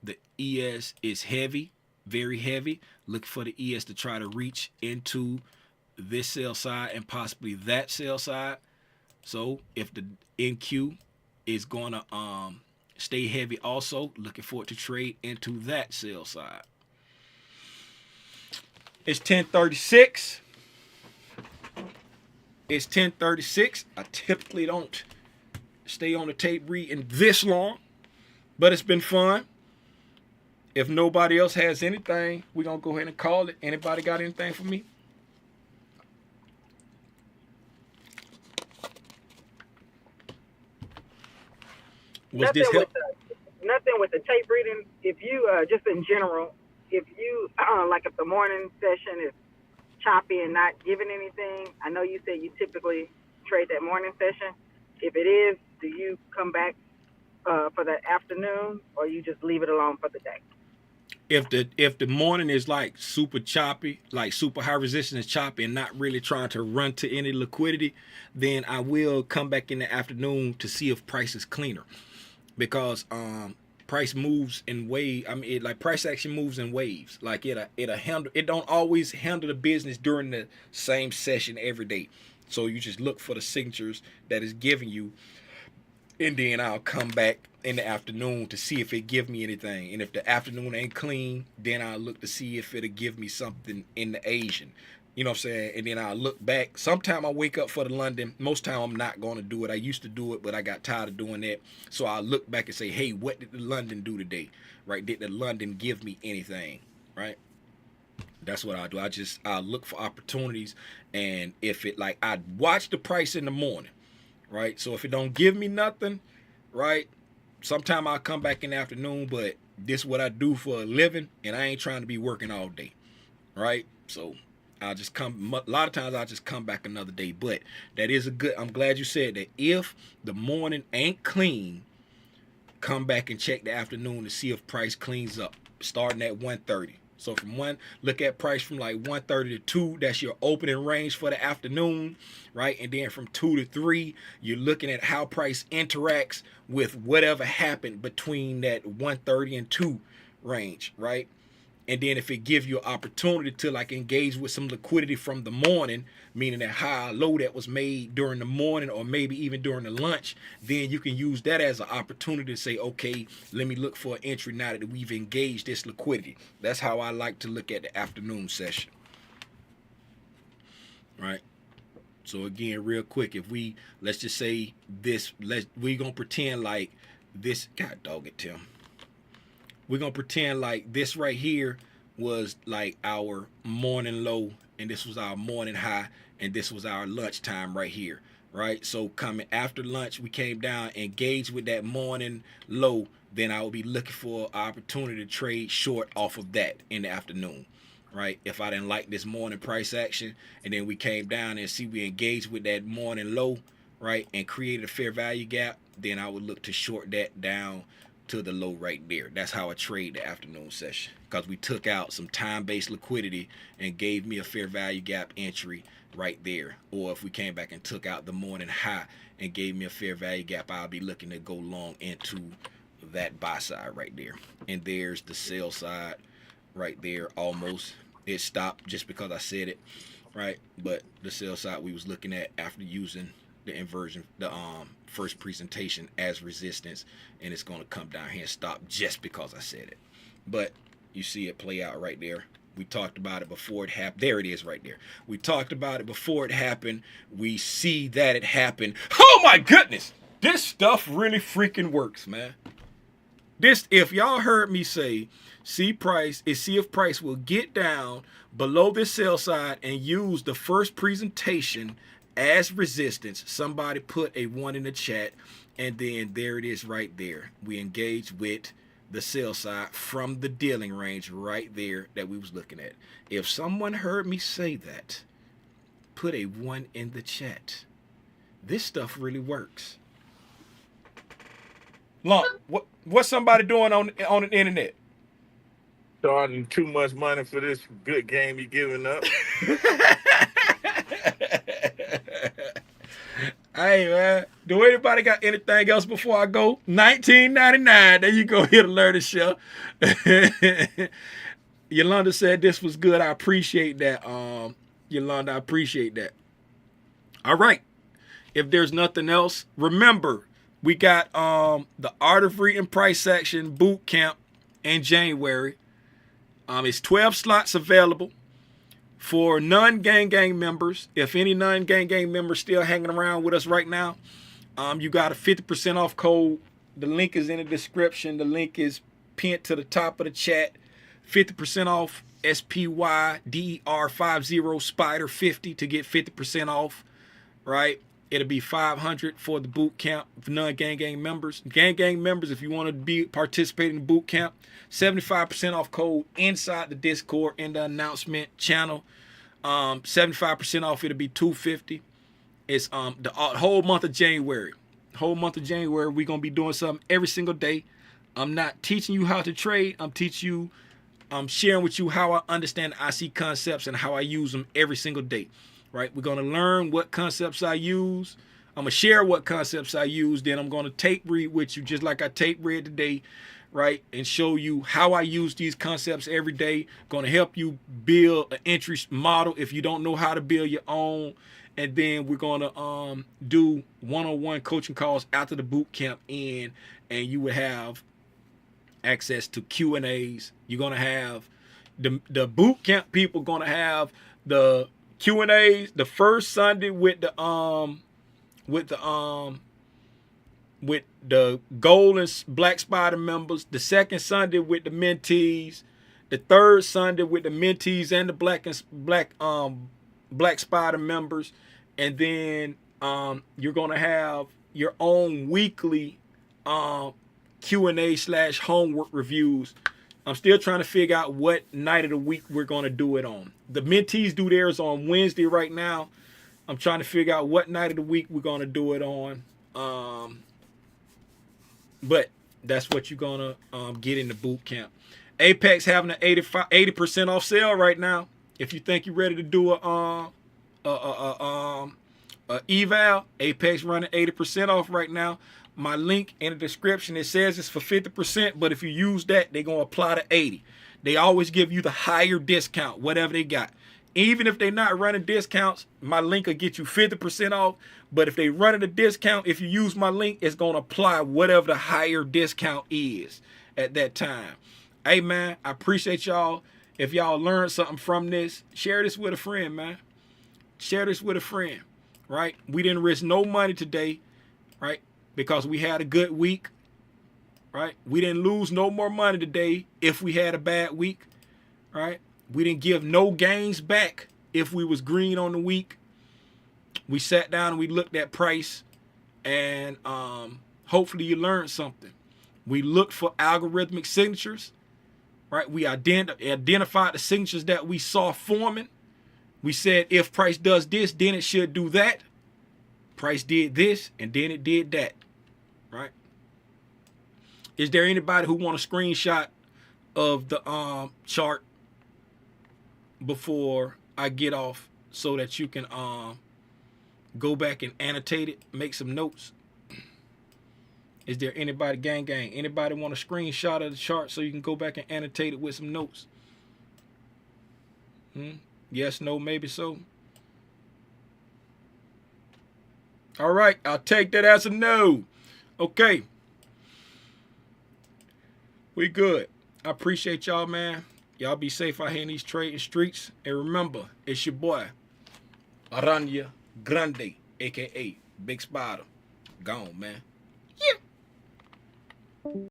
The ES is heavy, very heavy. Look for the ES to try to reach into this sell side and possibly that sell side. So if the NQ is going to stay heavy also, looking for it to trade into that sell side. It's 10:36. It's 10:36. I typically don't stay on the tape reading this long, but it's been fun. If nobody else has anything, we're going to go ahead and call it. Anybody got anything for me? Was this help? Nothing with the tape reading. If you, just in general, if you, like if the morning session is choppy and not giving anything, I know you said you typically trade that morning session. If it is, do you come back for the afternoon, or you just leave it alone for the day? If the morning is like super choppy, like super high resistance choppy and not really trying to run to any liquidity, then I will come back in the afternoon to see if price is cleaner. Because price moves in waves. I mean, price action moves in waves. Like it'll handle. It don't always handle the business during the same session every day. So you just look for the signatures that is giving you, and then I'll come back in the afternoon to see if it give me anything. And if the afternoon ain't clean, then I'll look to see if it'll give me something in the Asian. You know what I'm saying? And then I'll look back. Sometime I wake up for the London. Most time I'm not going to do it. I used to do it, but I got tired of doing that. So I'll look back and say, hey, what did the London do today? Right? Did the London give me anything? Right? That's what I do. I'll look for opportunities. And if it, like, I watch the price in the morning. Right? So if it don't give me nothing, right? Sometime I'll come back in the afternoon, but this is what I do for a living, and I ain't trying to be working all day. Right? So I'll just come, a lot of times I'll just come back another day. But that is I'm glad you said that. If the morning ain't clean, come back and check the afternoon to see if price cleans up, starting at 1:30. So from look at price from like 1:30 to 2, that's your opening range for the afternoon, right? And then from 2 to 3, you're looking at how price interacts with whatever happened between that 1:30 and 2 range, right? And then if it gives you an opportunity to like engage with some liquidity from the morning, meaning that high or low that was made during the morning or maybe even during the lunch, then you can use that as an opportunity to say, okay, let me look for an entry now that we've engaged this liquidity. That's how I like to look at the afternoon session. Right? So again, real quick, if let's just say this, we're going to pretend like this, God dog it, Tim. We're going to pretend like this right here was like our morning low, and this was our morning high, and this was our lunchtime right here, right? So coming after lunch, we came down, engaged with that morning low, then I will be looking for an opportunity to trade short off of that in the afternoon, right? If I didn't like this morning price action, and then we came down and see we engaged with that morning low, right, and created a fair value gap, then I would look to short that down to the low right there. That's how I trade the afternoon session, because we took out some time-based liquidity and gave me a fair value gap entry right there. Or if we came back and took out the morning high and gave me a fair value gap, I'll be looking to go long into that buy side right there. And there's the sell side right there. Almost it stopped just because I said it, right? But the sell side we was looking at after using the inversion, the first presentation as resistance, and it's going to come down here and stop just because I said it. But you see it play out right there. We talked about it before it happened. There it is right there. We talked about it before it happened. We see that it happened. Oh my goodness, this stuff really freaking works, man. This, if y'all heard me say, see if price will get down below this sell side and use the first presentation as resistance. Somebody put a 1 in the chat, and then there it is right there. We engage with the sell side from the dealing range right there that we was looking at. If someone heard me say that, put a 1 in the chat. This stuff really works. Lump, what's somebody doing on the internet? Charging too much money for this good game you giving up. Hey man, do anybody got anything else before I go? 1999. There you go. Here to learn the show. Yolanda said this was good. I appreciate that. Yolanda, I appreciate that. All right. If there's nothing else, remember we got the Art of Reading Price Action boot camp in January. It's 12 slots available for non-gang members. If any non-gang members still hanging around with us right now, you got a 50% off code. The link is in the description. The link is pinned to the top of the chat. 50% off SPYDER50 Spider 50 to get 50% off. Right? It'll be $500 for the boot camp for non-gang members. Gang members, if you want to be participating in the boot camp, 75% off code inside the Discord in the announcement channel. 75% off. It'll be $250. It's the whole month of January. Whole month of January, we're gonna be doing something every single day. I'm not teaching you how to trade. I'm sharing with you how I understand IC concepts and how I use them every single day. Right? We're gonna learn what concepts I use. I'm gonna share what concepts I use. Then I'm gonna tape read with you, just like I tape read today, right? And show you how I use these concepts every day. Gonna help you build an entry model if you don't know how to build your own. And then we're gonna do one-on-one coaching calls after the boot camp end, and you will have access to Q&As. You're gonna have the boot camp people gonna have the Q&As the first Sunday with the gold and black spider members, the second Sunday with the mentees, the third Sunday with the mentees and the black spider members, and then you're gonna have your own weekly Q&A / homework reviews. I'm still trying to figure out what night of the week we're going to do it on. The mentees do theirs on Wednesday right now. I'm trying to figure out what night of the week we're going to do it on. But that's what you're going to get in the boot camp. Apex having an 80% off sale right now. If you think you're ready to do a eval, Apex running 80% off right now. My link in the description, it says it's for 50%, but if you use that, they're going to apply to 80. They always give you the higher discount, whatever they got. Even if they're not running discounts, my link will get you 50% off. But if they running a discount, if you use my link, it's going to apply whatever the higher discount is at that time. Hey, man, I appreciate y'all. If y'all learned something from this, share this with a friend, man. Share this with a friend, right? We didn't risk no money today, right? Because we had a good week, right? We didn't lose no more money today if we had a bad week, right? We didn't give no gains back if we was green on the week. We sat down and we looked at price, and hopefully you learned something. We looked for algorithmic signatures, right? We identified the signatures that we saw forming. We said if price does this, then it should do that. Price did this, and then it did that. Right? Is there anybody who want a screenshot of the chart before I get off so that you can go back and annotate it, make some notes? Is there anybody, gang, anybody want a screenshot of the chart so you can go back and annotate it with some notes? Yes, no, maybe so. All right, I'll take that as a no. Okay. We good. I appreciate y'all, man. Y'all be safe out here in these trading streets. And remember, it's your boy, Aranya Grande, a.k.a. Big Spider. Gone, man.